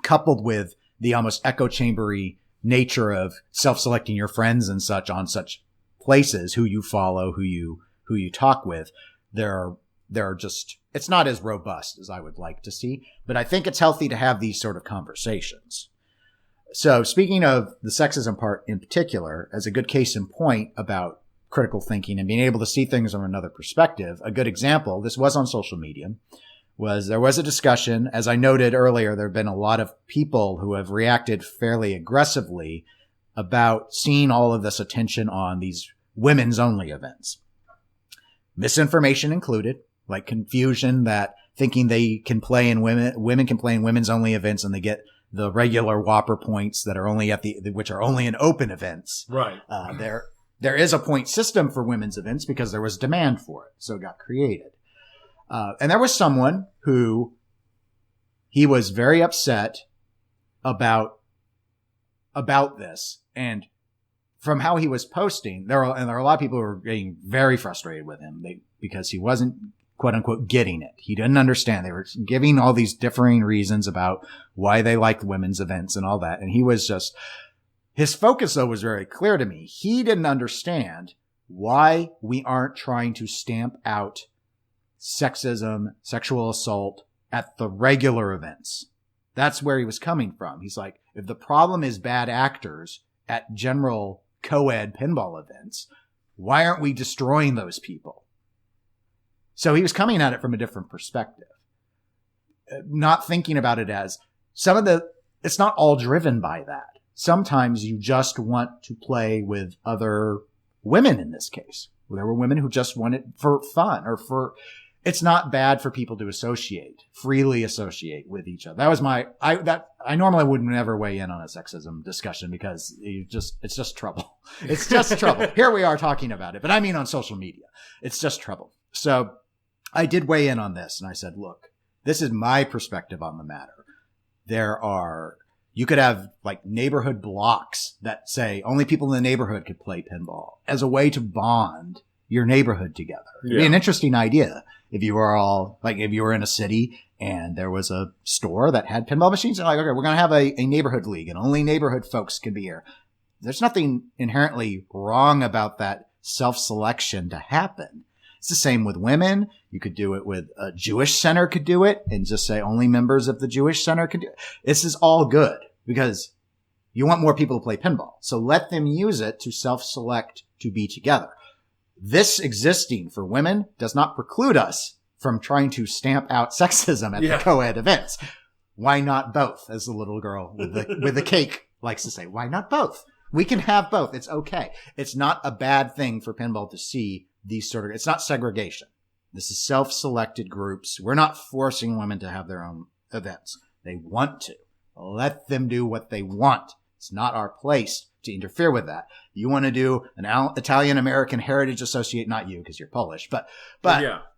coupled with the almost echo chambery nature of self-selecting your friends and such on such places, who you follow, who you talk with, there are just, it's not as robust as I would like to see, but I think it's healthy to have these sort of conversations. So speaking of the sexism part in particular, as a good case in point about critical thinking and being able to see things from another perspective, a good example, this was on social media, there was a discussion. As I noted earlier, there have been a lot of people who have reacted fairly aggressively about seeing all of this attention on these women's only events. Misinformation included, like confusion that thinking they can play in women can play in women's only events and they get the regular Whopper points that are only which are only in open events.
Right.
There is a point system for women's events because there was demand for it. So it got created. And there was someone who he was very upset about this. And from how he was posting, there are a lot of people who were getting very frustrated with him because he wasn't, quote unquote, getting it. He didn't understand. They were giving all these differing reasons about why they liked women's events and all that. And he was just, his focus though was very clear to me. He didn't understand why we aren't trying to stamp out sexism, sexual assault at the regular events. That's where he was coming from. He's like, if the problem is bad actors at general co-ed pinball events, why aren't we destroying those people? So he was coming at it from a different perspective, not thinking about it as it's not all driven by that. Sometimes you just want to play with other women in this case. There were women who just wanted for fun or it's not bad for people to freely associate with each other. That was I normally would never weigh in on a sexism discussion because it's just trouble. It's just trouble. Here we are talking about it, but I mean on social media. It's just trouble. So I did weigh in on this and I said, look, this is my perspective on the matter. You could have like neighborhood blocks that say only people in the neighborhood could play pinball as a way to bond your neighborhood together. It'd be an interesting idea. If you were in a city and there was a store that had pinball machines, and like, okay, we're going to have a neighborhood league and only neighborhood folks can be here. There's nothing inherently wrong about that self-selection to happen. It's the same with women. You could do it with a Jewish center could do it and just say only members of the Jewish center could do it. This is all good because you want more people to play pinball. So let them use it to self-select to be together. This existing for women does not preclude us from trying to stamp out sexism at the co-ed events. Why not both? As the little girl with the cake likes to say, why not both? We can have both. It's okay. It's not a bad thing for pinball to see it's not segregation. This is self-selected groups. We're not forcing women to have their own events. They want to. Let them do what they want. It's not our place to interfere with that. You want to do an Italian-American Heritage Associate, not you because you're Polish, but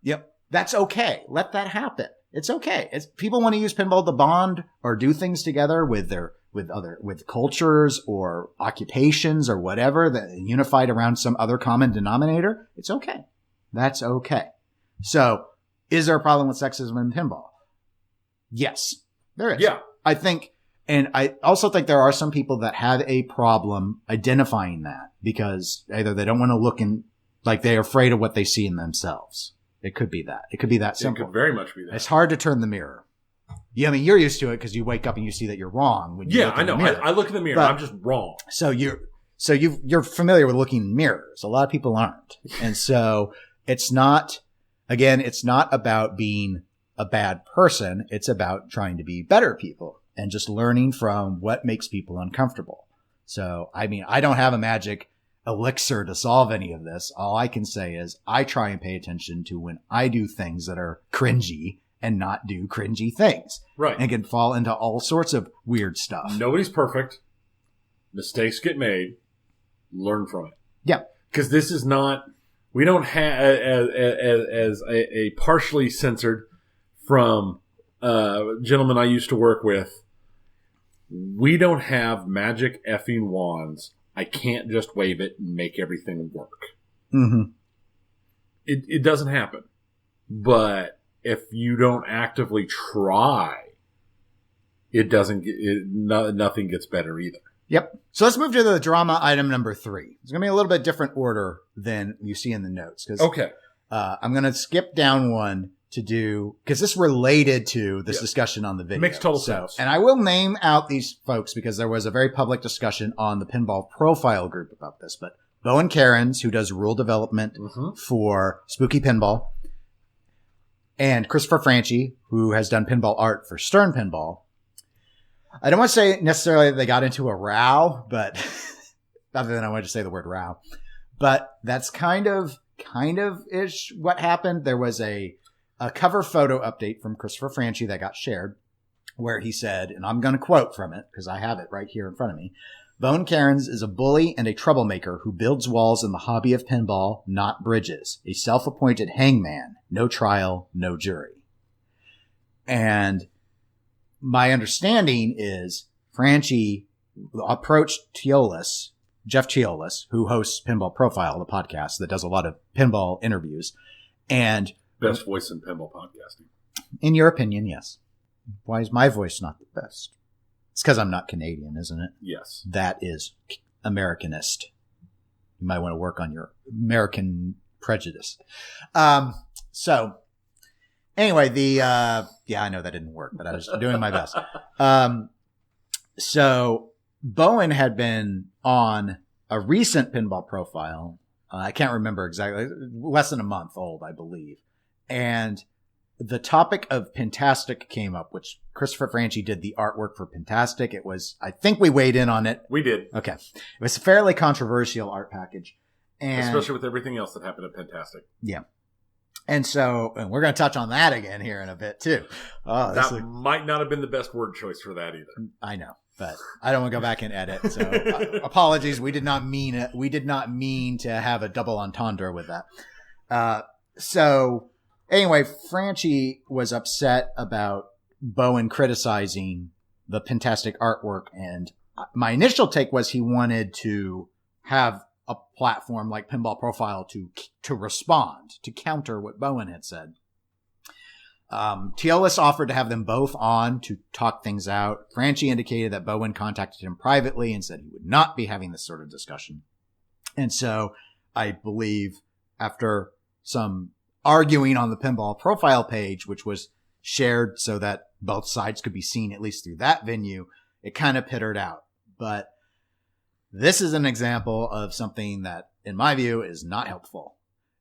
yep, that's okay. Let that happen. It's okay. People want to use pinball to bond or do things together with their with cultures or occupations or whatever that unified around some other common denominator, it's okay. That's okay. So is there a problem with sexism in pinball? Yes, there is.
Yeah.
And I also think there are some people that have a problem identifying that because either they don't want to look like they're afraid of what they see in themselves. It could be that. It could be that simple.
It could very much be that.
It's hard to turn the mirror. Yeah, I mean, you're used to it because you wake up and you see that you're wrong. When you
I know. I look in the mirror. I'm just wrong.
So you're familiar with looking in mirrors. A lot of people aren't. And so it's not about being a bad person. It's about trying to be better people and just learning from what makes people uncomfortable. So, I mean, I don't have a magic elixir to solve any of this. All I can say is I try and pay attention to when I do things that are cringy and not do cringy things.
Right.
And can fall into all sorts of weird stuff.
Nobody's perfect. Mistakes get made. Learn from it.
Yeah.
Because this is not, we don't have, as a partially censored from a gentleman I used to work with, we don't have magic effing wands. I can't just wave it and make everything work.
Mm-hmm.
It doesn't happen. But if you don't actively try, nothing gets better either.
Yep. So let's move to the drama item number 3. It's going to be a little bit different order than you see in the notes.
Okay.
I'm going to skip down one because this related to this discussion on the video.
Makes total sense.
And I will name out these folks because there was a very public discussion on the Pinball Profile group about this. But Bowen Cairns, who does rule development for Spooky Pinball, and Christopher Franchi, who has done pinball art for Stern Pinball. I don't want to say necessarily they got into a row, but other than I wanted to say the word row, but that's kind of ish what happened. There was a cover photo update from Christopher Franchi that got shared where he said, and I'm going to quote from it because I have it right here in front of me. Bowen Cairns is a bully and a troublemaker who builds walls in the hobby of pinball, not bridges. A self-appointed hangman. No trial, no jury. And my understanding is Franchi approached Jeff Teolis, who hosts Pinball Profile, the podcast that does a lot of pinball interviews. And
best voice in pinball podcasting.
In your opinion, yes. Why is my voice not the best? It's because I'm not Canadian, isn't it?
Yes.
That is Americanist. You might want to work on your American prejudice. So anyway, I know that didn't work, but I was doing my best. So Bowen had been on a recent Pinball Profile. I can't remember exactly, less than a month old, I believe. And the topic of Pentastic came up, which Christopher Franchi did the artwork for Pentastic. It was, I think we weighed in on it.
We did.
Okay. It was a fairly controversial art package. And
especially with everything else that happened at Pentastic.
Yeah. And we're going to touch on that again here in a bit too.
That might not have been the best word choice for that either.
I know, but I don't want to go back and edit. So apologies. We did not mean it. We did not mean to have a double entendre with that. So anyway, Franchi was upset about Bowen criticizing the Pentastic artwork. And my initial take was he wanted to have a platform like Pinball Profile to respond, to counter what Bowen had said. Teolis offered to have them both on to talk things out. Franchi indicated that Bowen contacted him privately and said he would not be having this sort of discussion. And so I believe after some arguing on the Pinball Profile page, which was shared so that both sides could be seen at least through that venue, it kind of pittered out. But this is an example of something that, in my view, is not helpful.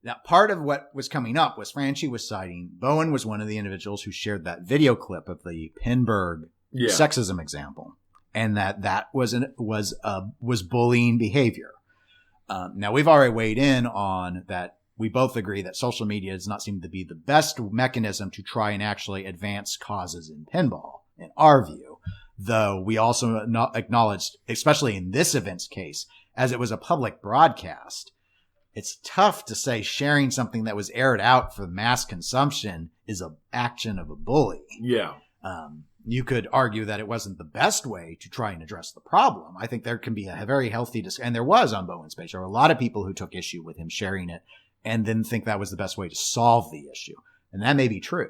Now, part of what was coming up was Franchi was citing Bowen was one of the individuals who shared that video clip of the Pinburg sexism example, and that was bullying behavior. Now, we've already weighed in on that. We both agree that social media does not seem to be the best mechanism to try and actually advance causes in pinball, in our view. Though we also acknowledged, especially in this event's case, as it was a public broadcast, it's tough to say sharing something that was aired out for mass consumption is an action of a bully.
Yeah.
You could argue that it wasn't the best way to try and address the problem. I think there can be a very healthy and there was on Bowen's page. There were a lot of people who took issue with him sharing it and didn't think that was the best way to solve the issue. And that may be true.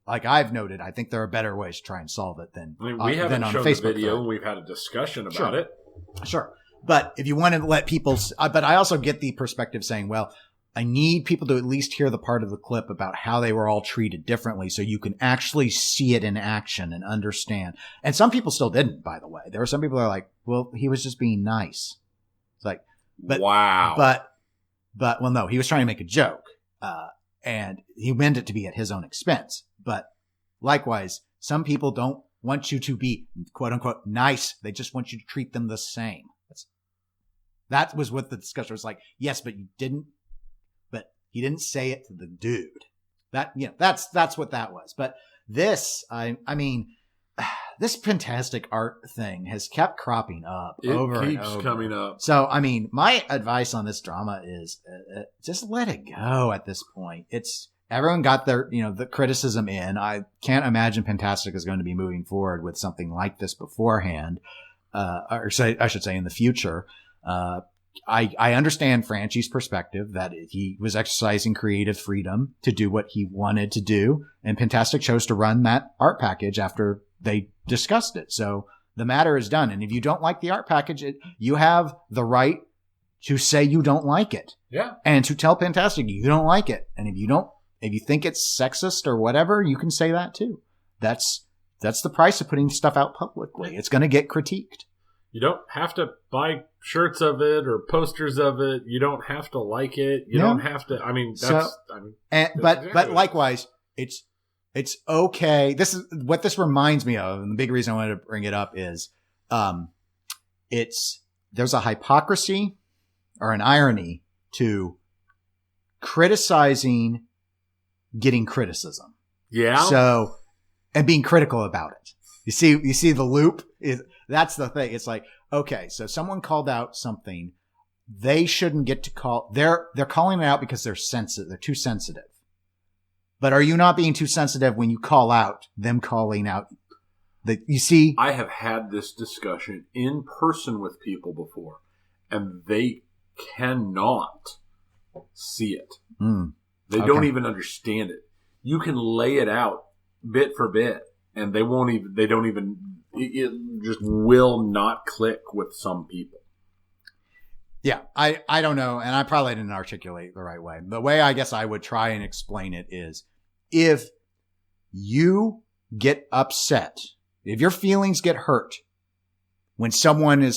Like I've noted, I think there are better ways to try and solve it than
we haven't
than on
shown
Facebook
the video.
thread.
We've had a discussion about it.
Sure. But if you want to let people, but I also get the perspective saying, well, I need people to at least hear the part of the clip about how they were all treated differently so you can actually see it in action and understand. And some people still didn't, by the way. There were some people that are like, well, he was just being nice. It's like, but,
wow.
But, well, no, he was trying to make a joke. And he meant it to be at his own expense. But likewise, some people don't want you to be quote unquote nice. They just want you to treat them the same. That was what the discussion was like. Yes, but you didn't. He didn't say it to the dude. That's what that was. But this, I mean, this fantastic art thing has kept cropping up over and over. It keeps
coming up.
So, I mean, my advice on this drama is just let it go at this point. Everyone got their, the criticism in. I can't imagine Fantastic is going to be moving forward with something like this beforehand, I should say in the future. I understand Franchi's perspective that he was exercising creative freedom to do what he wanted to do, and Fantastic chose to run that art package after they discussed it. So the matter is done. And if you don't like the art package, you have the right to say you don't like it.
Yeah.
And to tell Fantastic you don't like it. And if you think it's sexist or whatever, you can say that too. That's the price of putting stuff out publicly. It's going to get critiqued.
You don't have to buy shirts of it or posters of it. You don't have to like it. You don't have to. I mean,
but likewise, it's okay. This is what this reminds me of, and the big reason I wanted to bring it up is, there's a hypocrisy or an irony to criticizing getting criticism.
Yeah.
So, and being critical about it. You see the loop is. That's the thing. It's like, okay, so someone called out something. They shouldn't get to call. They're calling it out because they're sensitive. They're too sensitive. But are you not being too sensitive when you call out them calling out? You see,
I have had this discussion in person with people before, and they cannot see it. They don't even understand it. You can lay it out bit for bit, and they won't even. They don't even. It just will not click with some people.
Yeah, I don't know, and I probably didn't articulate the right way. The way I guess I would try and explain it is, if you get upset, if your feelings get hurt when someone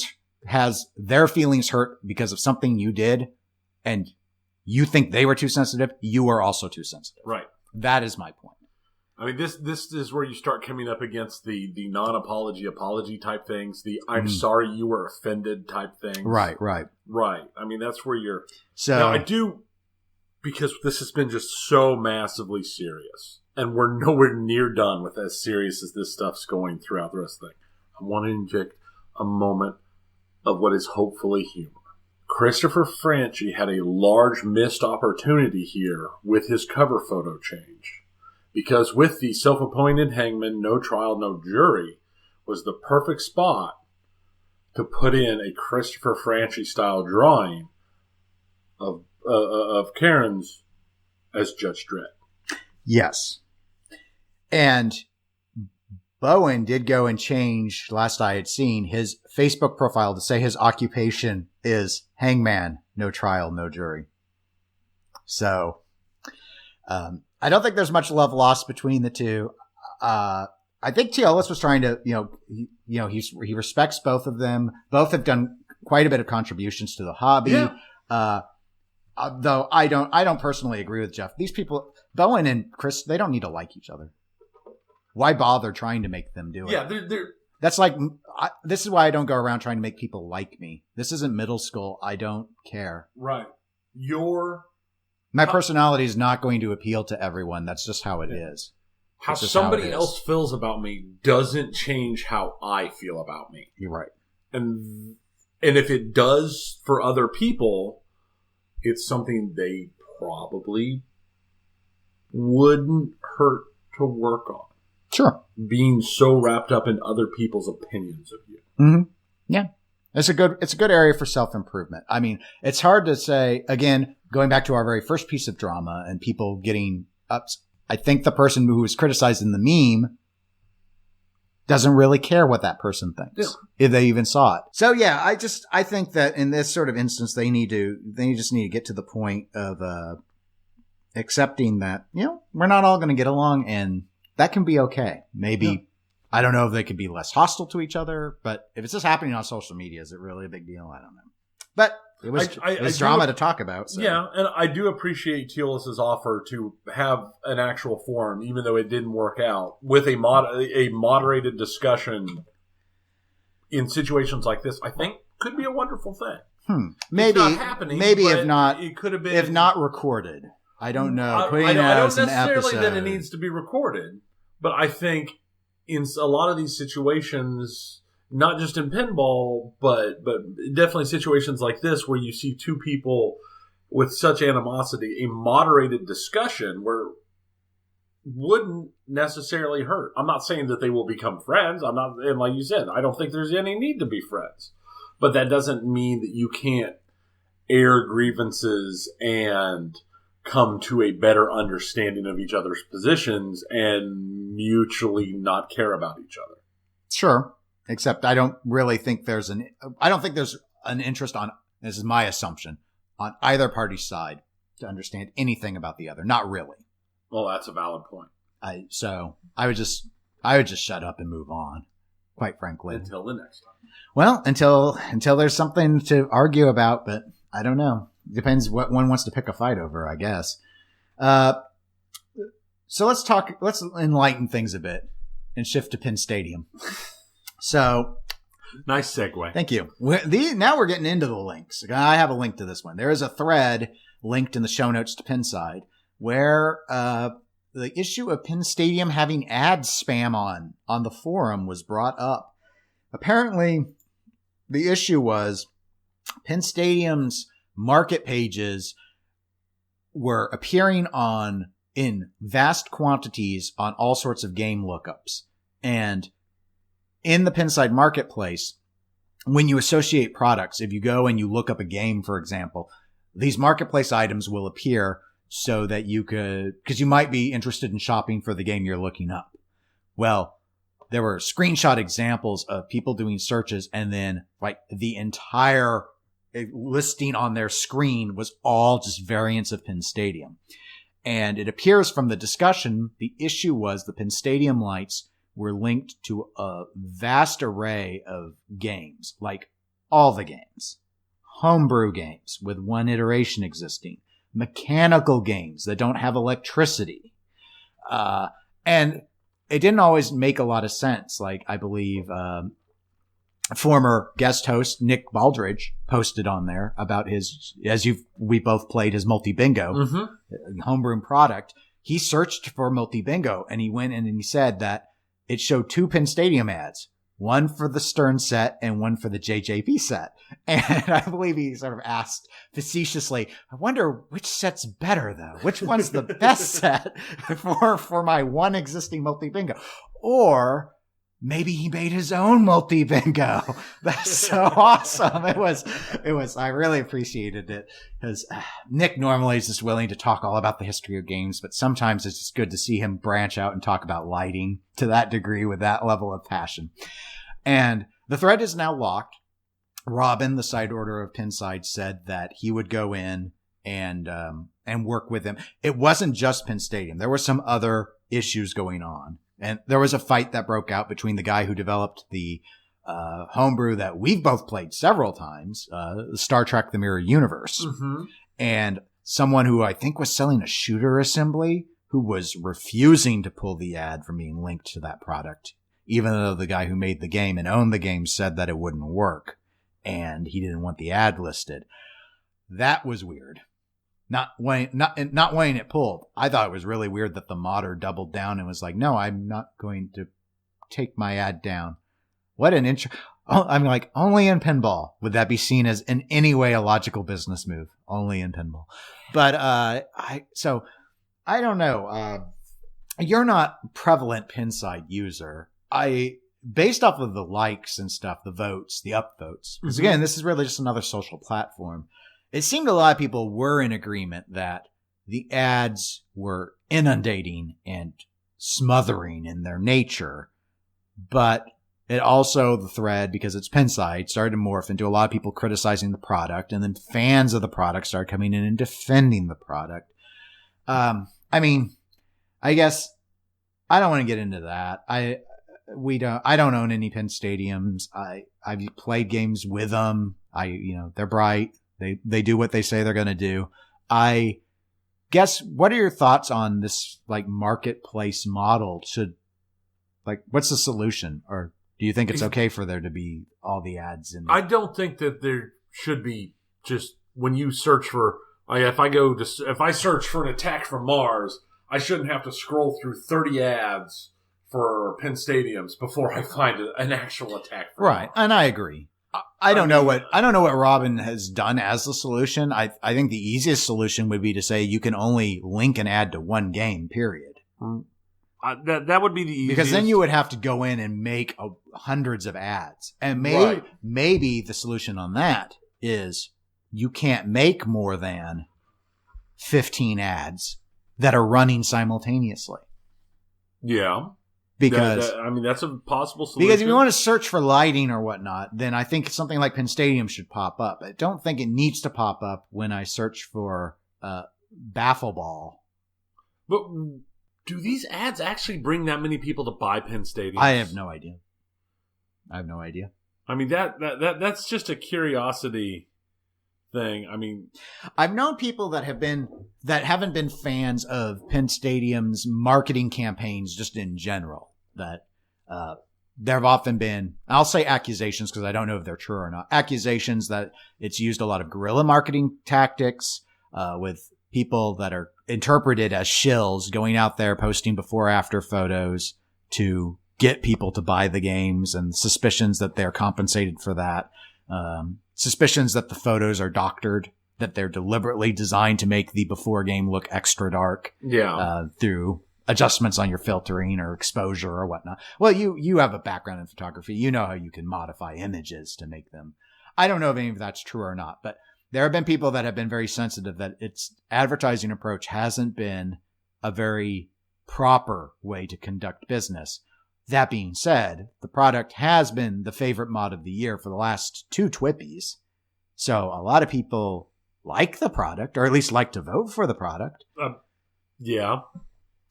has their feelings hurt because of something you did, and you think they were too sensitive, you are also too sensitive.
Right.
That is my point.
I mean, this is where you start coming up against the non-apology type things, the I'm sorry you were offended type things.
Right.
I mean, that's where you're...
So
now, I do, because this has been just so massively serious, and we're nowhere near done with as serious as this stuff's going throughout the rest of the thing. I want to inject a moment of what is hopefully humor. Christopher Franchi had a large missed opportunity here with his cover photo change. Because with the self-appointed hangman, no trial, no jury, was the perfect spot to put in a Christopher Franchi-style drawing of Karen's as Judge Dredd.
Yes. And Bowen did go and change, last I had seen, his Facebook profile to say his occupation is hangman, no trial, no jury. So... I don't think there's much love lost between the two. I think T. Ellis was trying to, he respects both of them. Both have done quite a bit of contributions to the hobby. Yeah. Though I don't personally agree with Jeff. These people, Bowen and Chris, they don't need to like each other. Why bother trying to make them do it?
Yeah, they're
That's like, this is why I don't go around trying to make people like me. This isn't middle school. I don't care.
Right.
My personality is not going to appeal to everyone. That's just how it is.
How somebody else feels about me doesn't change how I feel about me.
You're right.
And if it does for other people, it's something they probably wouldn't hurt to work on.
Sure.
Being so wrapped up in other people's opinions of you.
Mm-hmm. Yeah. It's a good area for self-improvement. I mean, it's hard to say, again, going back to our very first piece of drama and people getting up. I think the person who was criticizing the meme doesn't really care what that person thinks, if they even saw it. So yeah, I think that in this sort of instance, they just need to get to the point of, accepting that, we're not all going to get along, and that can be okay. Maybe, I don't know if they could be less hostile to each other, but if it's just happening on social media, is it really a big deal? I don't know. But it was drama to talk about. So.
Yeah, and I do appreciate Tealis's offer to have an actual forum, even though it didn't work out, with a moderated discussion in situations like this. I think could be a wonderful thing.
Maybe,
it's not happening,
if not,
it could have been,
if not recorded. I don't know.
I don't necessarily that it needs to be recorded, but I think in a lot of these situations, not just in pinball, but definitely situations like this where you see two people with such animosity, a moderated discussion where wouldn't necessarily hurt. I'm not saying that they will become friends. And like you said, I don't think there's any need to be friends, but that doesn't mean that you can't air grievances and come to a better understanding of each other's positions and mutually not care about each other.
Sure. Except I don't think there's an interest on, this is my assumption, on either party's side to understand anything about the other. Not really.
Well, that's a valid point.
So I would just shut up and move on, quite frankly.
Until the next time.
Well, until there's something to argue about, but I don't know. Depends what one wants to pick a fight over, I guess. So let's enlighten things a bit and shift to Penn Stadium. So,
nice segue.
Thank you. Now we're getting into the links. I have a link to this one. There is a thread linked in the show notes to Pinside where the issue of Penn Stadium having ad spam on the forum was brought up. Apparently, the issue was Penn Stadium's market pages were appearing in vast quantities on all sorts of game lookups. And in the Pinside marketplace, when you associate products, if you go and you look up a game, for example, these marketplace items will appear so that because you might be interested in shopping for the game you're looking up. Well, there were screenshot examples of people doing searches, and then like the entire listing on their screen was all just variants of Penn Stadium. And it appears from the discussion, the issue was the Penn Stadium lights were linked to a vast array of games, like all the games, homebrew games with one iteration existing, mechanical games that don't have electricity. And it didn't always make a lot of sense. Like, I believe, former guest host Nick Baldridge posted on there about we both played his multi-bingo homebrew product. He searched for multi-bingo and he went in and he said that it showed two Penn Stadium ads, one for the Stern set and one for the JJP set. And I believe he sort of asked facetiously, I wonder which set's better though? Which one's the best set for my one existing multi-bingo? Or maybe he made his own multi-bingo. That's so awesome. It was, I really appreciated it because Nick normally is just willing to talk all about the history of games, but sometimes it's just good to see him branch out and talk about lighting to that degree with that level of passion. And the thread is now locked. Robin, the side order of Pinside, said that he would go in and work with him. It wasn't just Penn Stadium. There were some other issues going on. And there was a fight that broke out between the guy who developed the homebrew that we've both played several times, Star Trek The Mirror Universe, and someone who I think was selling a shooter assembly who was refusing to pull the ad from being linked to that product, even though the guy who made the game and owned the game said that it wouldn't work, and he didn't want the ad listed. That was weird. Not wanting it pulled. I thought it was really weird that the modder doubled down and was like, no, I'm not going to take my ad down. What an I'm like, only in pinball would that be seen as in any way a logical business move. Only in pinball. But, I don't know. you're not prevalent Pinside user. Based off of the likes and stuff, the votes, the upvotes, because again, this is really just another social platform. It seemed a lot of people were in agreement that the ads were inundating and smothering in their nature, but it also, the thread, because it's Pinside, started to morph into a lot of people criticizing the product, and then fans of the product started coming in and defending the product. I mean, I guess I don't want to get into that. I don't own any Penn Stadiums. I've played games with them. They're bright. They do what they say they're going to do. I guess, what are your thoughts on this like marketplace model? What's the solution? Or do you think it's okay for there to be all the ads in?
I don't think that there should be just when you search for. If I search for an attack from Mars, I shouldn't have to scroll through 30 ads for Penn Stadiums before I find an actual attack from Mars.
And I agree. I don't know what Robin has done as the solution. I think the easiest solution would be to say you can only link an ad to one game, period.
That would be the easiest.
Because then you would have to go in and make hundreds of ads. And maybe the solution on that is you can't make more than 15 ads that are running simultaneously.
Yeah.
Because
that's a possible solution.
Because if you want to search for lighting or whatnot, then I think something like Penn Stadium should pop up. I don't think it needs to pop up when I search for Baffle Ball.
But do these ads actually bring that many people to buy Penn Stadium?
I have no idea.
I mean, that's just a curiosity thing. I mean,
I've known people that haven't been fans of Penn Stadium's marketing campaigns just in general. That there have often been, I'll say accusations because I don't know if they're true or not, accusations that it's used a lot of guerrilla marketing tactics with people that are interpreted as shills going out there posting before-after photos to get people to buy the games, and suspicions that they're compensated for that. Suspicions that the photos are doctored, that they're deliberately designed to make the before game look extra dark.
Yeah.
Through adjustments on your filtering or exposure or whatnot. Well, you have a background in photography. You know how you can modify images to make them. I don't know if any of that's true or not, but there have been people that have been very sensitive that its advertising approach hasn't been a very proper way to conduct business. That being said, the product has been the favorite mod of the year for the last 2 Twippies. So a lot of people like the product, or at least like to vote for the product.
Yeah.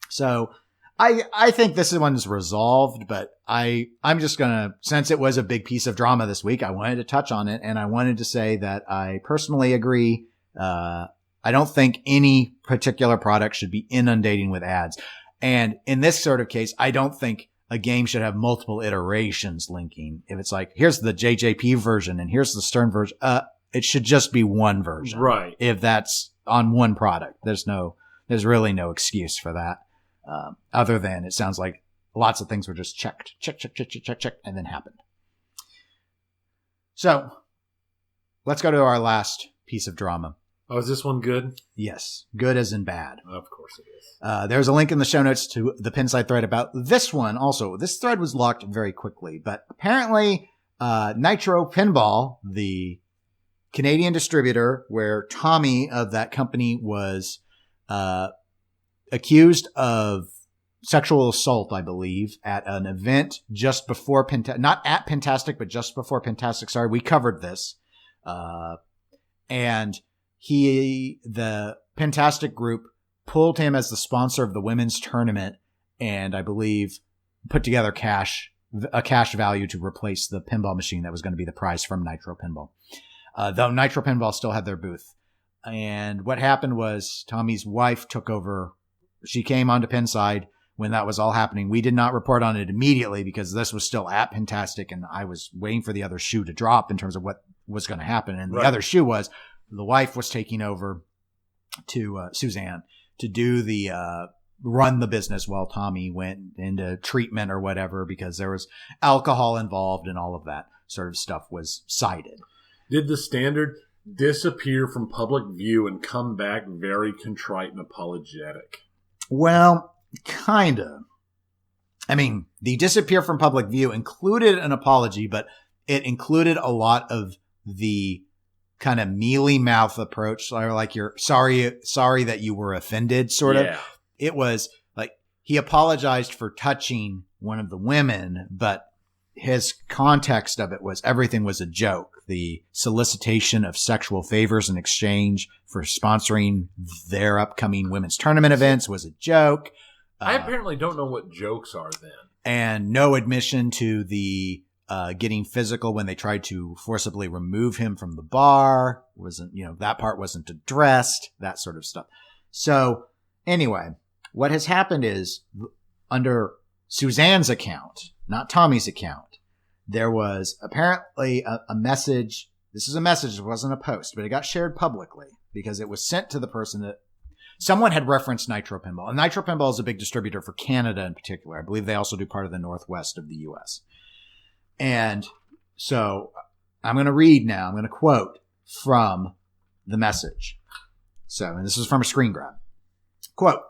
So I think this one's resolved, but I'm just going to, since it was a big piece of drama this week, I wanted to touch on it, and I wanted to say that I personally agree. I don't think any particular product should be inundating with ads. And in this sort of case, I don't think a game should have multiple iterations linking. If it's like, here's the JJP version and here's the Stern version, it should just be one version.
Right.
If that's on one product, there's really no excuse for that. Other than it sounds like lots of things were just checked, check, and then happened. So let's go to our last piece of drama.
Oh, is this one good?
Yes. Good as in bad.
Of course it is.
There's a link in the show notes to the Pinside thread about this one. Also, this thread was locked very quickly, but apparently Nitro Pinball, the Canadian distributor where Tommy of that company was accused of sexual assault, I believe, at an event just before not at Pentastic, but just before Pentastic. Sorry, we covered this. And the Pentastic group pulled him as the sponsor of the women's tournament, and I believe put together a cash value to replace the pinball machine that was going to be the prize from Nitro Pinball. Though Nitro Pinball still had their booth. And what happened was Tommy's wife took over. She came onto Pinside when that was all happening. We did not report on it immediately because this was still at Pentastic, and I was waiting for the other shoe to drop in terms of what was going to happen. And the other shoe was the wife was taking over to Suzanne to do the run the business while Tommy went into treatment or whatever because there was alcohol involved and all of that sort of stuff was cited.
Did the Standard disappear from public view and come back very contrite and apologetic?
Well, Kinda. I mean, the disappear from public view included an apology, but it included a lot of the kind of mealy mouth approach, like you're sorry that you were offended, sort of. It was like he apologized for touching one of the women, but his context of it was everything was a joke. The solicitation of sexual favors in exchange for sponsoring their upcoming women's tournament events was a joke.
I apparently don't know what jokes are then.
And no admission to the getting physical when they tried to forcibly remove him from the bar. That part wasn't addressed, that sort of stuff. So anyway, what has happened is under Suzanne's account, not Tommy's account, there was apparently a message. This is a message. It wasn't a post, but it got shared publicly because it was sent to the person that someone had referenced Nitro Pinball. And Nitro Pinball is a big distributor for Canada in particular. I believe they also do part of the Northwest of the U.S. And so I'm going to read now. I'm going to quote from the message. And this is from a screen grab. Quote,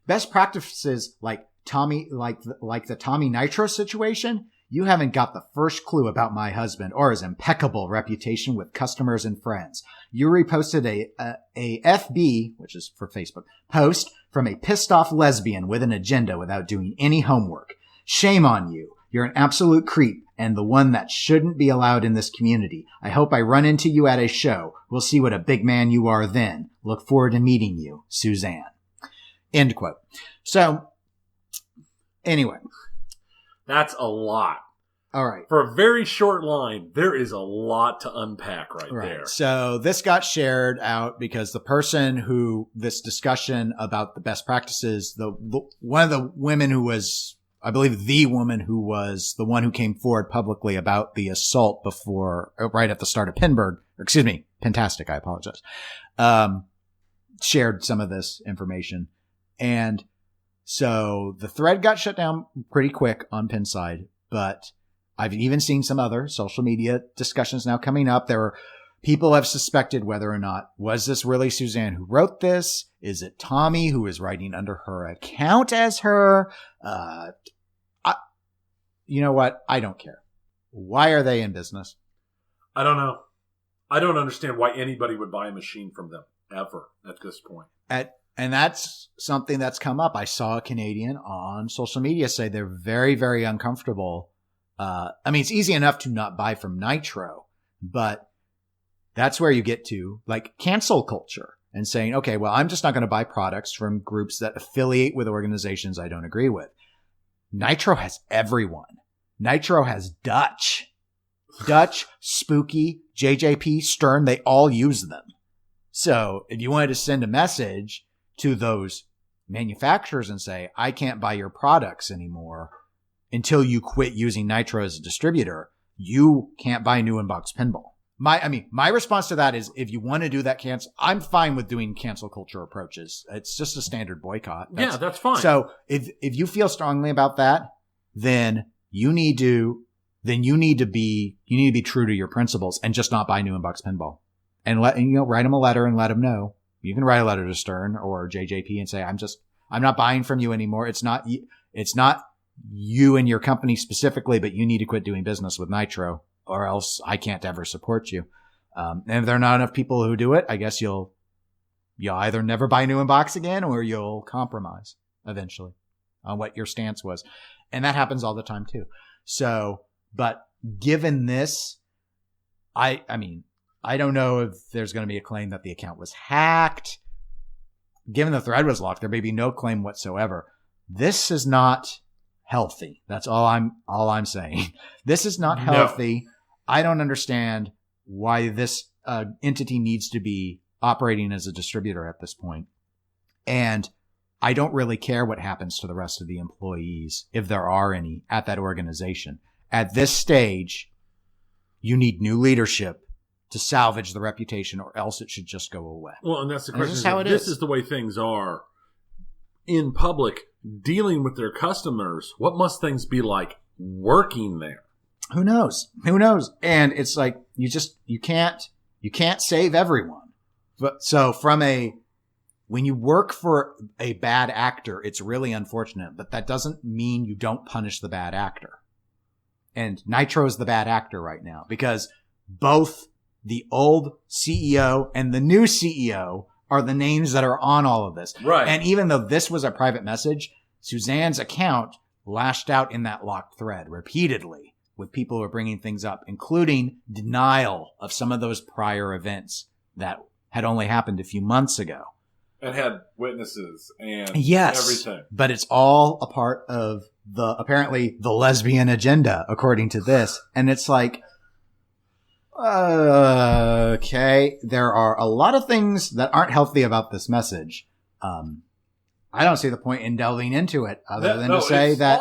best practices like the Tommy Nitro situation, you haven't got the first clue about my husband or his impeccable reputation with customers and friends. You reposted a FB, which is for Facebook, post from a pissed off lesbian with an agenda without doing any homework. Shame on you. You're an absolute creep and the one that shouldn't be allowed in this community. I hope I run into you at a show. We'll see what a big man you are then. Look forward to meeting you, Suzanne. End quote. So, anyway.
That's a lot.
All right.
For a very short line, there is a lot to unpack right there.
So this got shared out because the person who this discussion about the best practices, one of the women who was, I believe the woman who was the one who came forward publicly about the assault right at the start of Pentastic, I apologize, shared some of this information. And so the thread got shut down pretty quick on Pinside, but I've even seen some other social media discussions now coming up. People have suspected whether or not, was this really Suzanne who wrote this? Is it Tommy who is writing under her account as her? You know what? I don't care. Why are they in business?
I don't know. I don't understand why anybody would buy a machine from them ever at this point.
And that's something that's come up. I saw a Canadian on social media say they're very, very uncomfortable. It's easy enough to not buy from Nitro, but that's where you get to like cancel culture and saying, okay, well, I'm just not going to buy products from groups that affiliate with organizations I don't agree with. Nitro has everyone. Nitro has Dutch, Spooky, JJP, Stern. They all use them. So if you wanted to send a message to those manufacturers and say, I can't buy your products anymore until you quit using Nitro as a distributor, you can't buy New Inbox Pinball. My response to that is if you want to do that I'm fine with doing cancel culture approaches. It's just a standard boycott.
That's fine.
So if you feel strongly about that, then you need to be true to your principles and just not buy New Inbox Pinball. And write them a letter and let them know. You can write a letter to Stern or JJP and say, I'm not buying from you anymore. It's not you and your company specifically, but you need to quit doing business with Nitro or else I can't ever support you. And if there are not enough people who do it, I guess you'll either never buy New Inbox again or you'll compromise eventually on what your stance was. And that happens all the time too. So, but given this, I don't know if there's going to be a claim that the account was hacked. Given the thread was locked, there may be no claim whatsoever. This is not healthy. That's all I'm saying. This is not healthy. No. I don't understand why this entity needs to be operating as a distributor at this point. And I don't really care what happens to the rest of the employees, if there are any, at that organization. At this stage, you need new leadership to salvage the reputation, or else it should just go away.
Well, and that's the question. This is how it is. This is the way things are in public, dealing with their customers. What must things be like working there?
Who knows? And it's like, you can't save everyone. But so from a when you work for a bad actor, it's really unfortunate, but that doesn't mean you don't punish the bad actor. And Nitro is the bad actor right now because both the old CEO and the new CEO are the names that are on all of this.
Right.
And even though this was a private message, Suzanne's account lashed out in that locked thread repeatedly with people who are bringing things up, including denial of some of those prior events that had only happened a few months ago.
And had witnesses and everything.
But it's all a part of apparently the lesbian agenda, according to this. And it's like, okay, there are a lot of things that aren't healthy about this message. I don't see the point in delving into it other than to say that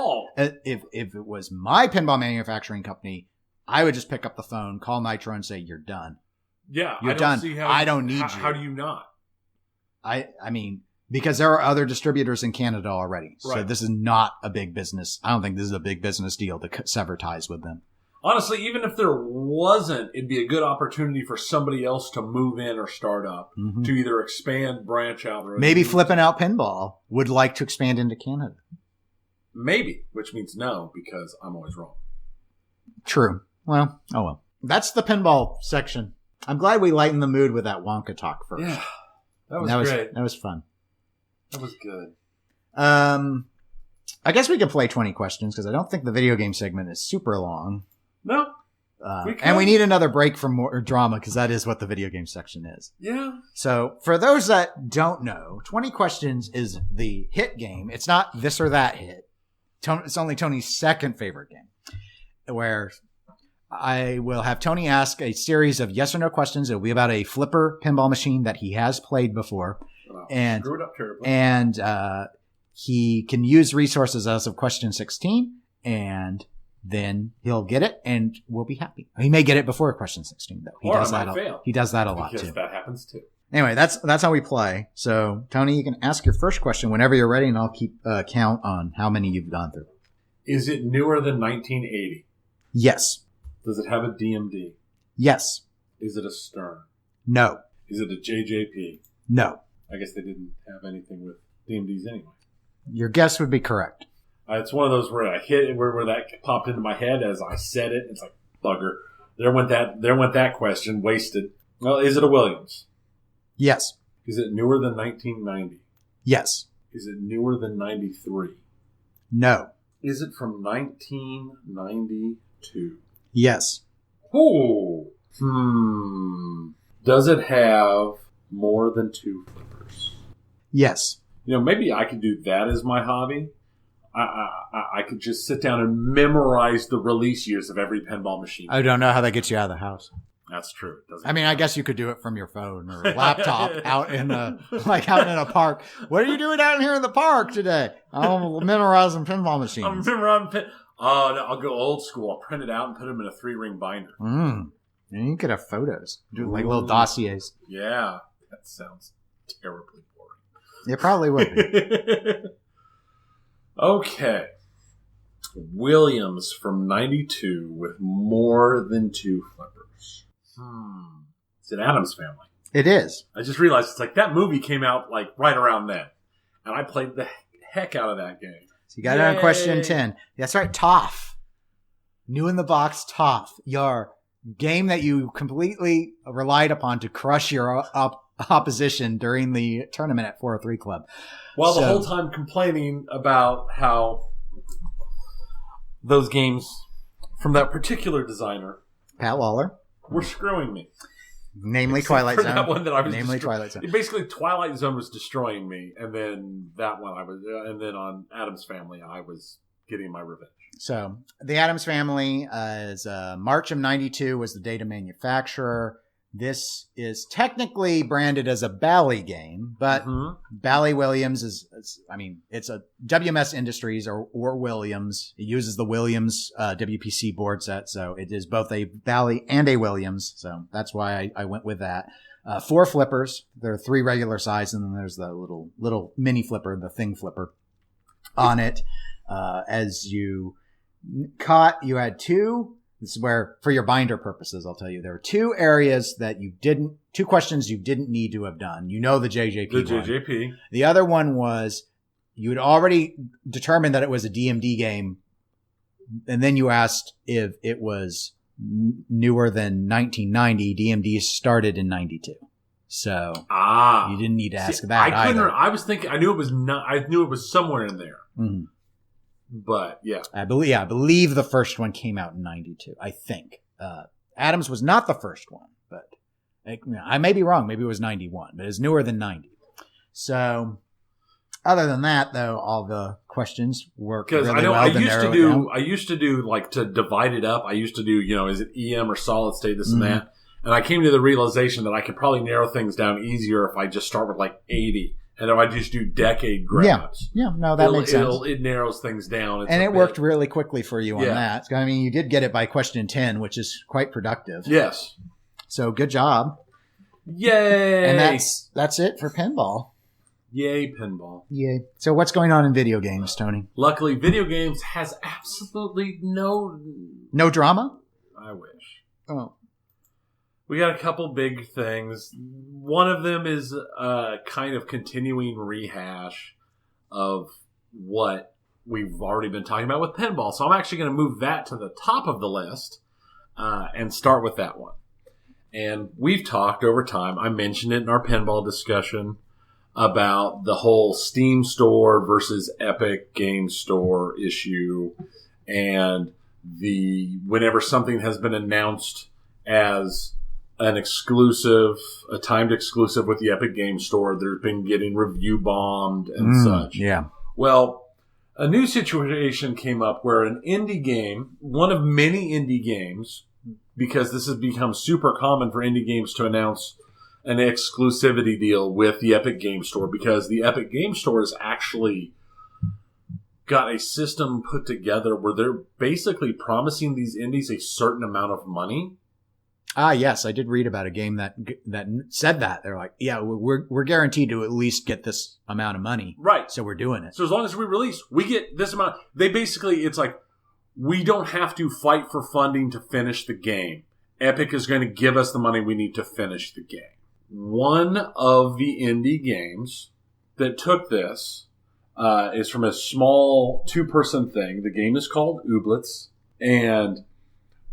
if it was my pinball manufacturing company, I would just pick up the phone, call Nitro and say, you're done.
Yeah.
You're done. I don't need you.
How do you not?
I mean, because there are other distributors in Canada already.
Right.
So this is not a big business. I don't think this is a big business deal to sever ties with them.
Honestly, even if there wasn't, it'd be a good opportunity for somebody else to move in or start up to either expand, branch out. Or
maybe Flipping Out Pinball would like to expand into Canada.
Maybe, which means no, because I'm always wrong.
True. Well, oh well. That's the pinball section. I'm glad we lightened the mood with that Wonka talk first.
Yeah. That was great.
That was fun.
That was good.
I guess we could play 20 questions because I don't think the video game segment is super long.
No.
And we need another break from more drama because that is what the video game section is.
Yeah.
So for those that don't know, 20 questions is the hit game. It's not this or that hit. It's only Tony's second favorite game, where I will have Tony ask a series of yes or no questions. It'll be about a flipper pinball machine that he has played before. And
screw it up terribly.
And he can use resources as of question 16, and then he'll get it, and we'll be happy. He may get it before question 16, though. He does that a lot, too.
That happens, too.
Anyway, that's how we play. So, Tony, you can ask your first question whenever you're ready, and I'll keep count on how many you've gone through.
Is it newer than 1980?
Yes.
Does it have a DMD?
Yes.
Is it a Stern?
No.
Is it a JJP?
No.
I guess they didn't have anything with DMDs anyway.
Your guess would be correct.
It's one of those where I hit it, where that popped into my head as I said it. It's like, bugger. There went that question. Wasted. Well, is it a Williams?
Yes.
Is it newer than 1990?
Yes.
Is it newer than 93?
No.
Is it from 1992?
Yes.
Oh. Does it have more than 2 flippers?
Yes.
Maybe I could do that as my hobby. I could just sit down and memorize the release years of every pinball machine.
I don't know how that gets you out of the house.
That's true.
I guess you could do it from your phone or laptop out in a park. What are you doing out here in the park today? I'm memorizing pinball machines.
I'm memorizing Oh, no, I'll go old school. I'll print it out and put them in a 3-ring binder.
And you could have photos. Do like little dossiers.
Yeah. That sounds terribly boring.
It probably would be.
Okay. Williams from 92 with more than 2 flippers. It's an Addams Family.
It is.
I just realized it's like that movie came out like right around then. And I played the heck out of that game.
So you got it on question 10. That's right. TOF. New in the box TOF. Your game that you completely relied upon to crush your opposition during the tournament at 403 Club.
Well, the whole time complaining about how those games from that particular designer,
Pat Waller,
were screwing me.
Namely Twilight Zone.
That one that I was
Twilight Zone.
Basically, Twilight Zone was destroying me, and then that one and then on Addams Family, I was getting my revenge.
So the Addams Family is March of 92 was the date of manufacturer. This is technically branded as a Bally game, but Bally Williams it's a WMS Industries or Williams. It uses the Williams WPC board set, so it is both a Bally and a Williams. So that's why I went with that. 4 flippers. There are 3 regular size, and then there's the little mini flipper, the thing flipper on it. As you caught, you had 2 This is where, for your binder purposes, I'll tell you, there are two questions you didn't need to have done. You know the JJP
The JJP.
The other one was you had already determined that it was a DMD game, and then you asked if it was newer than 1990. DMD started in 92. So you didn't need to ask that either.
I was thinking, I knew it was somewhere in there.
Mm-hmm.
But yeah.
I believe the first one came out in 92, I think. Adams was not the first one, but I may be wrong. Maybe it was 91, but it's newer than 90. So other than that, though, all the questions work really well.
I used to do like to divide it up. I used to do, is it EM or solid state, this and that. And I came to the realization that I could probably narrow things down easier if I just start with like 80. And if I just do decade grabs.
Yeah, no, that makes sense.
It narrows things down.
And it worked really quickly for you on that. I mean, you did get it by question 10, which is quite productive.
Yes.
So good job.
Yay!
And that's it for pinball.
Yay, pinball.
Yay. So what's going on in video games, Tony?
Luckily, video games has absolutely no
drama?
I wish.
Oh.
We got a couple big things. One of them is a kind of continuing rehash of what we've already been talking about with pinball. So I'm actually going to move that to the top of the list and start with that one. And we've talked over time, I mentioned it in our pinball discussion, about the whole Steam store versus Epic Game Store issue. And whenever something has been announced as a timed exclusive with the Epic Game Store, they've been getting review bombed and such.
Yeah.
Well, a new situation came up where an indie game, one of many indie games, because this has become super common for indie games to announce an exclusivity deal with the Epic Game Store, because the Epic Game Store has actually got a system put together where they're basically promising these indies a certain amount of money.
Yes, I did read about a game that said that. They're like, yeah, we're guaranteed to at least get this amount of money.
Right.
So we're doing it.
So as long as we release, we get this amount. It's like, we don't have to fight for funding to finish the game. Epic is going to give us the money we need to finish the game. One of the indie games that took this is from a small 2-person thing. The game is called Ooblets. And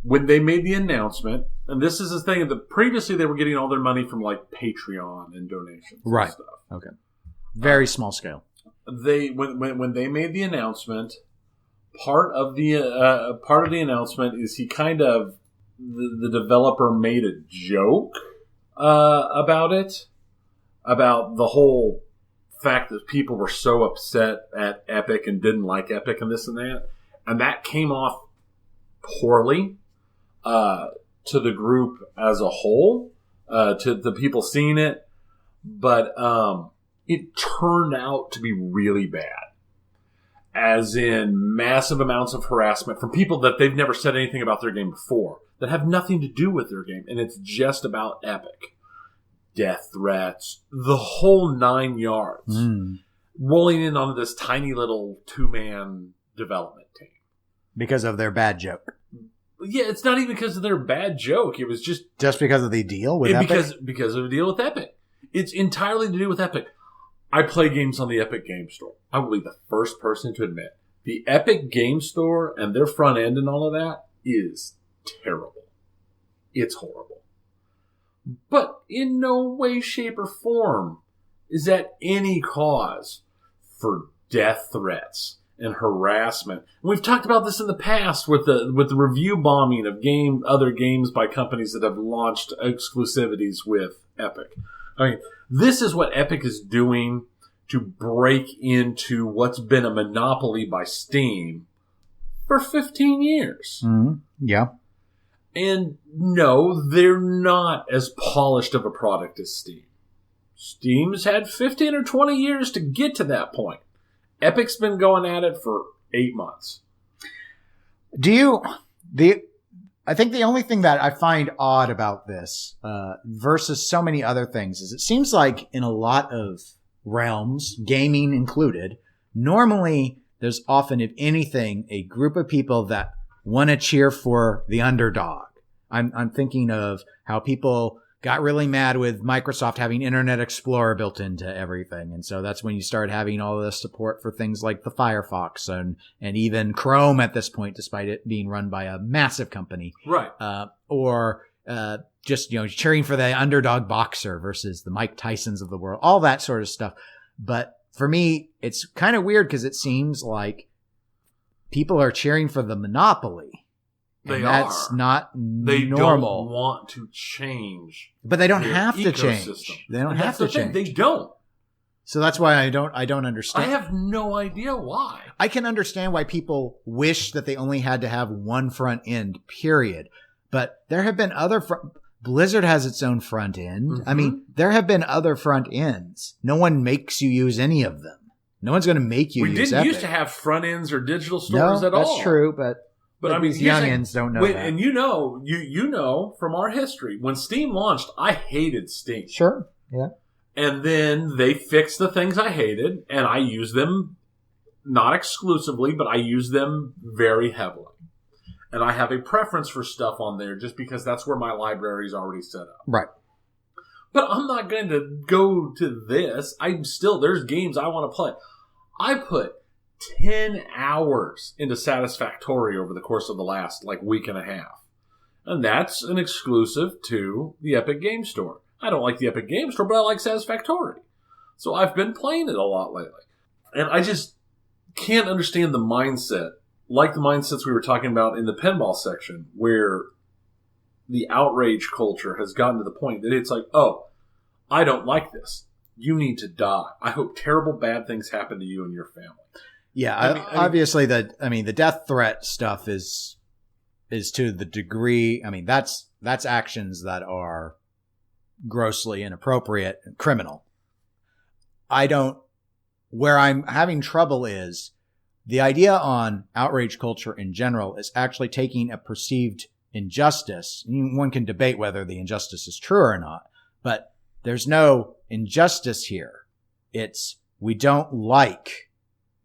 when they made the announcement, and this is the thing, that previously they were getting all their money from like Patreon and donations and stuff.
Okay. Very small scale.
When they made the announcement, part of the announcement is the developer made a joke about it, about the whole fact that people were so upset at Epic and didn't like Epic and this and that came off poorly to the group as a whole, to the people seeing it, but it turned out to be really bad. As in massive amounts of harassment from people that they've never said anything about their game before, that have nothing to do with their game, and it's just about Epic. Death threats, the whole 9 yards, rolling in on this tiny little 2-man development team.
Because of their bad joke.
Yeah, it's not even because of their bad joke. It was just
because of the deal with Epic?
Because of the deal with Epic. It's entirely to do with Epic. I play games on the Epic Game Store. I will be the first person to admit the Epic Game Store and their front end and all of that is terrible. It's horrible. But in no way, shape, or form is that any cause for death threats and harassment. And we've talked about this in the past with the review bombing of other games by companies that have launched exclusivities with Epic. I mean, this is what Epic is doing to break into what's been a monopoly by Steam for 15 years.
Mm-hmm. Yeah.
And no, they're not as polished of a product as Steam. Steam's had 15 or 20 years to get to that point. Epic's been going at it for 8 months.
I think the only thing that I find odd about this versus so many other things is it seems like in a lot of realms, gaming included, normally there's often, if anything, a group of people that want to cheer for the underdog. I'm thinking of how people got really mad with Microsoft having Internet Explorer built into everything. And so that's when you start having all this support for things like the Firefox and even Chrome at this point, despite it being run by a massive company.
Right.
Just, cheering for the underdog boxer versus the Mike Tysons of the world, all that sort of stuff. But for me, it's kind of weird because it seems like people are cheering for the monopoly. That's not normal.
They don't want to change.
But they don't have to change. They don't have to change.
They don't.
So that's why I don't understand.
I have no idea why.
I can understand why people wish that they only had to have one front end, period. But there have been other Blizzard has its own front end. Mm-hmm. I mean, there have been other front ends. No one makes you use any of them. No one's going to make you use Epic. We didn't
used to have front ends or digital stores at all.
That's true, but I mean, these youngins don't know that.
And you know from our history, when Steam launched, I hated Steam.
Sure, yeah.
And then they fixed the things I hated, and I use them not exclusively, but I use them very heavily. And I have a preference for stuff on there just because that's where my library is already set up.
Right.
But I'm not going to go to this. There's games I want to play. I put 10 hours into Satisfactory over the course of the last week and a half. And that's an exclusive to the Epic Game Store. I don't like the Epic Game Store, but I like Satisfactory. So I've been playing it a lot lately. And I just can't understand the mindset, like the mindsets we were talking about in the pinball section, where the outrage culture has gotten to the point that it's like, oh, I don't like this. You need to die. I hope terrible bad things happen to you and your family.
Yeah, obviously the death threat stuff is to the degree. I mean, that's actions that are grossly inappropriate and criminal. Where I'm having trouble is the idea on outrage culture in general is actually taking a perceived injustice. One can debate whether the injustice is true or not, but there's no injustice here. It's we don't like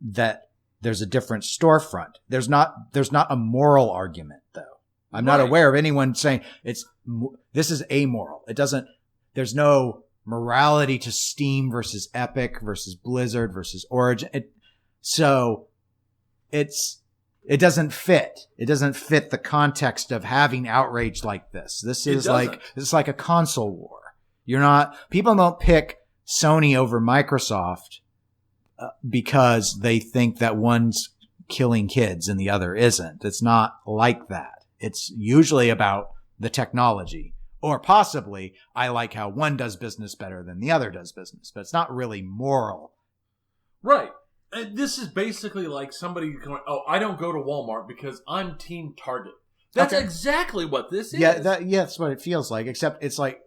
that there's a different storefront. There's not a moral argument though. I'm not aware of anyone saying this is amoral. There's no morality to Steam versus Epic versus Blizzard versus Origin. It doesn't fit. It doesn't fit the context of having outrage like this. This is like a console war. People don't pick Sony over Microsoft because they think that one's killing kids and the other isn't. It's not like that. It's usually about the technology, or possibly I like how one does business better than the other does business, but it's not really moral.
Right. And this is basically like somebody going, oh, I don't go to Walmart because I'm Team Target. That's exactly what this is.
Yeah, that's what it feels like, except it's like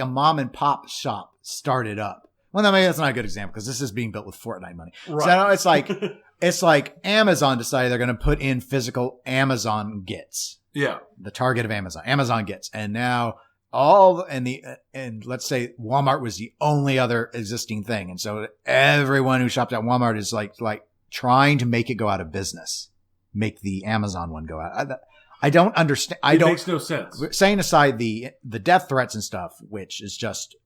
a mom and pop shop started up. Well, no, maybe that's not a good example because this is being built with Fortnite money. Right. So it's like Amazon decided they're going to put in physical Amazon Gets.
Yeah.
The target of Amazon Gets. And now and let's say Walmart was the only other existing thing. And so everyone who shopped at Walmart is like trying to make it go out of business, make the Amazon one go out. I don't understand.
It makes no sense. Setting
aside the death threats and stuff, which is just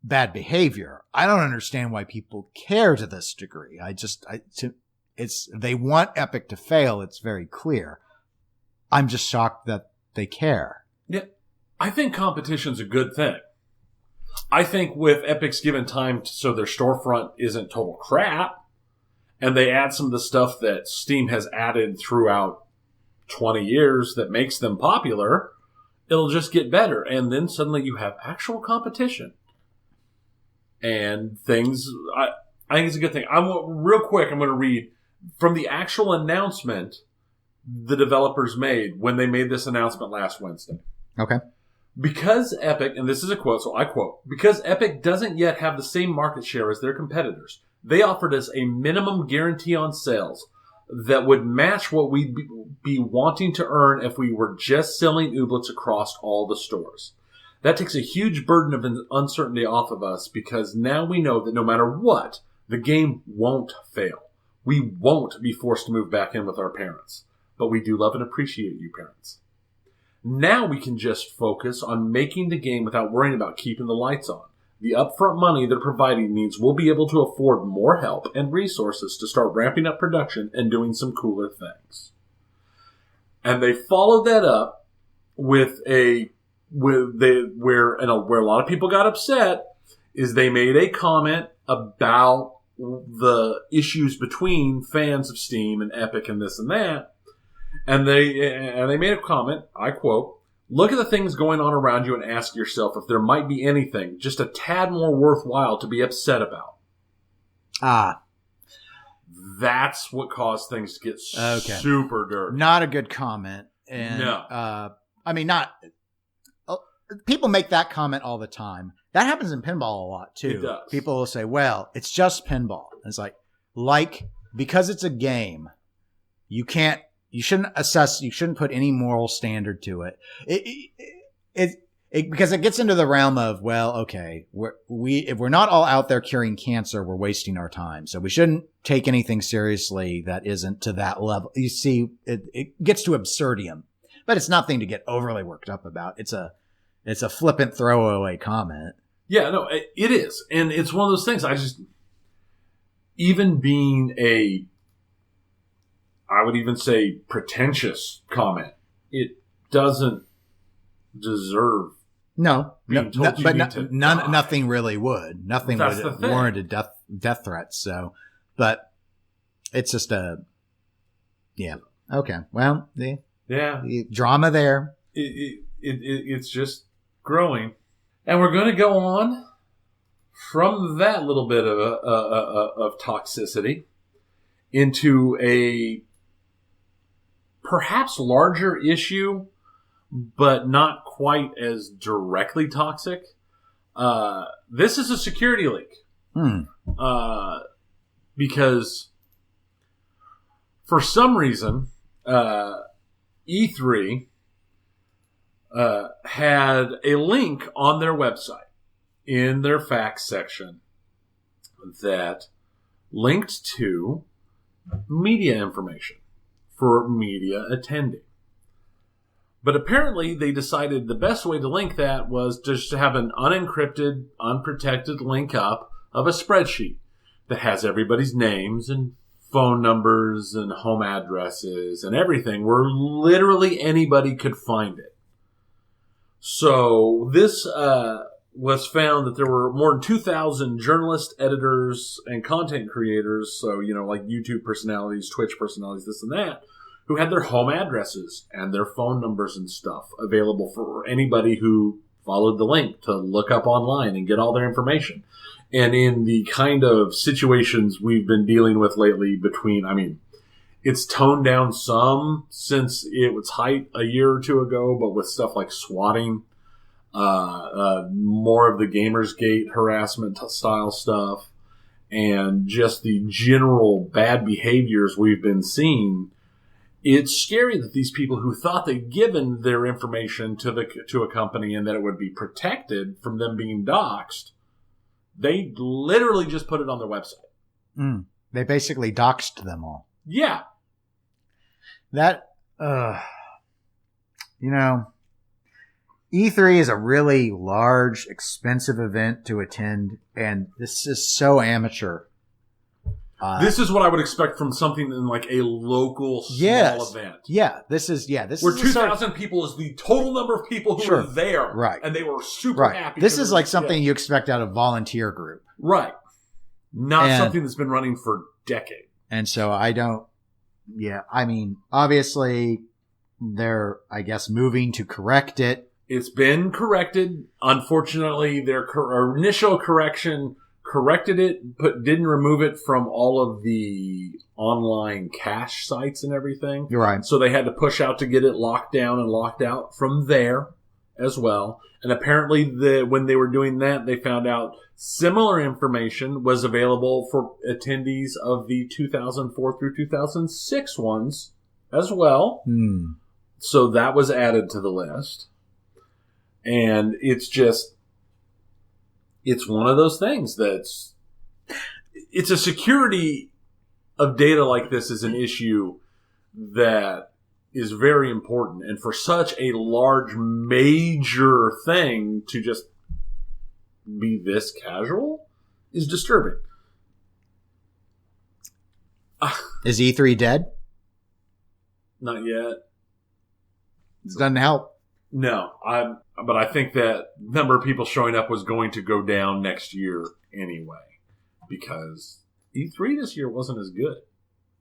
bad behavior. I don't understand why people care to this degree. They want Epic to fail. It's very clear. I'm just shocked that they care.
Yeah. I think competition's a good thing. I think with Epic's given time so their storefront isn't total crap, and they add some of the stuff that Steam has added throughout 20 years that makes them popular, it'll just get better. And then suddenly you have actual competition. And things, I think it's a good thing. Real quick, I'm going to read from the actual announcement the developers made when they made this announcement last Wednesday.
Okay.
Because Epic, and this is a quote, so I quote, because Epic doesn't yet have the same market share as their competitors, they offered us a minimum guarantee on sales that would match what we'd be wanting to earn if we were just selling ooblets across all the stores. That takes a huge burden of uncertainty off of us because now we know that no matter what, the game won't fail. We won't be forced to move back in with our parents. but we do love and appreciate you, parents. Now we can just focus on making the game without worrying about keeping the lights on. The upfront money they're providing means we'll be able to afford more help and resources to start ramping up production and doing some cooler things. And they followed that up with where a lot of people got upset is they made a comment about the issues between fans of Steam and Epic and this and that. And they made a comment, I quote, "Look at the things going on around you and ask yourself if there might be anything just a tad more worthwhile to be upset about." That's what caused things to get super dirty.
Not a good comment. And,
no.
People make that comment all the time. That happens in pinball a lot, too.
It does.
People will say, well, it's just pinball. And it's like, because it's a game, you shouldn't put any moral standard to it. Because it gets into the realm of, well, okay, if we're not all out there curing cancer, we're wasting our time. So we shouldn't take anything seriously that isn't to that level. You see, it gets to absurdium, but it's nothing to get overly worked up about. It's a flippant throwaway comment.
Yeah, no, it is. And it's one of those things even being I would even say pretentious comment, it doesn't deserve
nothing really would. Nothing would warrant a death threat. So, but it's just okay. Well, the drama there.
It's just growing, and we're going to go on from that little bit of toxicity into a perhaps larger issue, but not quite as directly toxic. This is a security leak. Because for some reason, E3 had a link on their website in their facts section that linked to media information for media attending. But apparently they decided the best way to link that was just to have an unencrypted, unprotected link up of a spreadsheet that has everybody's names and phone numbers and home addresses and everything, where literally anybody could find it. So this was found that there were more than 2,000 journalists, editors, and content creators, so, like YouTube personalities, Twitch personalities, this and that, who had their home addresses and their phone numbers and stuff available for anybody who followed the link to look up online and get all their information. And in the kind of situations we've been dealing with lately it's toned down some since it was height a year or two ago, but with stuff like swatting, more of the Gamersgate harassment style stuff, and just the general bad behaviors we've been seeing, it's scary that these people who thought they'd given their information to a company and that it would be protected from them being doxxed, they literally just put it on their website.
They basically doxed them all.
Yeah.
That, E3 is a really large, expensive event to attend, and this is so amateur.
This is what I would expect from something in like a local small event.
Yeah, this
where 2,000 people is the total number of people who were there,
right?
And they were super happy.
This is like something you expect out of a volunteer group,
right? Not something that's been running for decades.
And so I don't. Yeah, obviously they're, I guess, moving to correct it.
It's been corrected. Unfortunately, their initial correction corrected it, but didn't remove it from all of the online cache sites and everything.
You're right.
So they had to push out to get it locked down and locked out from there as well. And apparently when they were doing that, they found out similar information was available for attendees of the 2004 through 2006 ones as well. So that was added to the list. And it's one of those things it's a security of data like this is an issue that is very important. And for such a large, major thing to just be this casual is disturbing.
Is E3 dead?
Not yet.
It doesn't help.
No, but I think that number of people showing up was going to go down next year anyway, because E3 this year wasn't as good.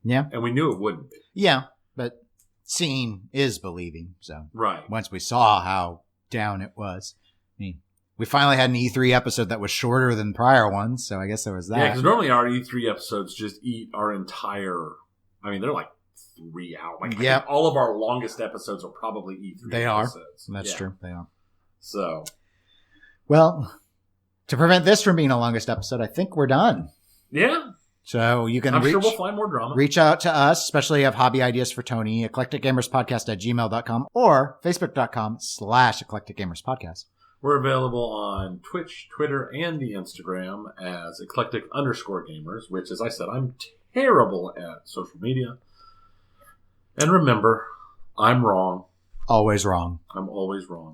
Yeah.
And we knew it wouldn't be.
Yeah, but seeing is believing. So
right.
Once we saw how down it was, I mean, we finally had an E3 episode that was shorter than prior ones, so I guess there was that.
Yeah, because normally our E3 episodes just eat our entire. I mean, they're like 3 hours. Like, I think all of our longest episodes are probably E3
they
episodes.
That's true. They are.
So,
well, to prevent this from being the longest episode, I think we're done.
Yeah.
So you can
I'm sure we'll find more drama.
Reach out to us, especially if you have hobby ideas for Tony, eclecticgamerspodcast@gmail.com or facebook.com/eclecticgamerspodcast.
We're available on Twitch, Twitter, and the Instagram as eclectic_gamers, which, as I said, I'm terrible at social media. And remember, I'm wrong.
Always wrong.
I'm always wrong.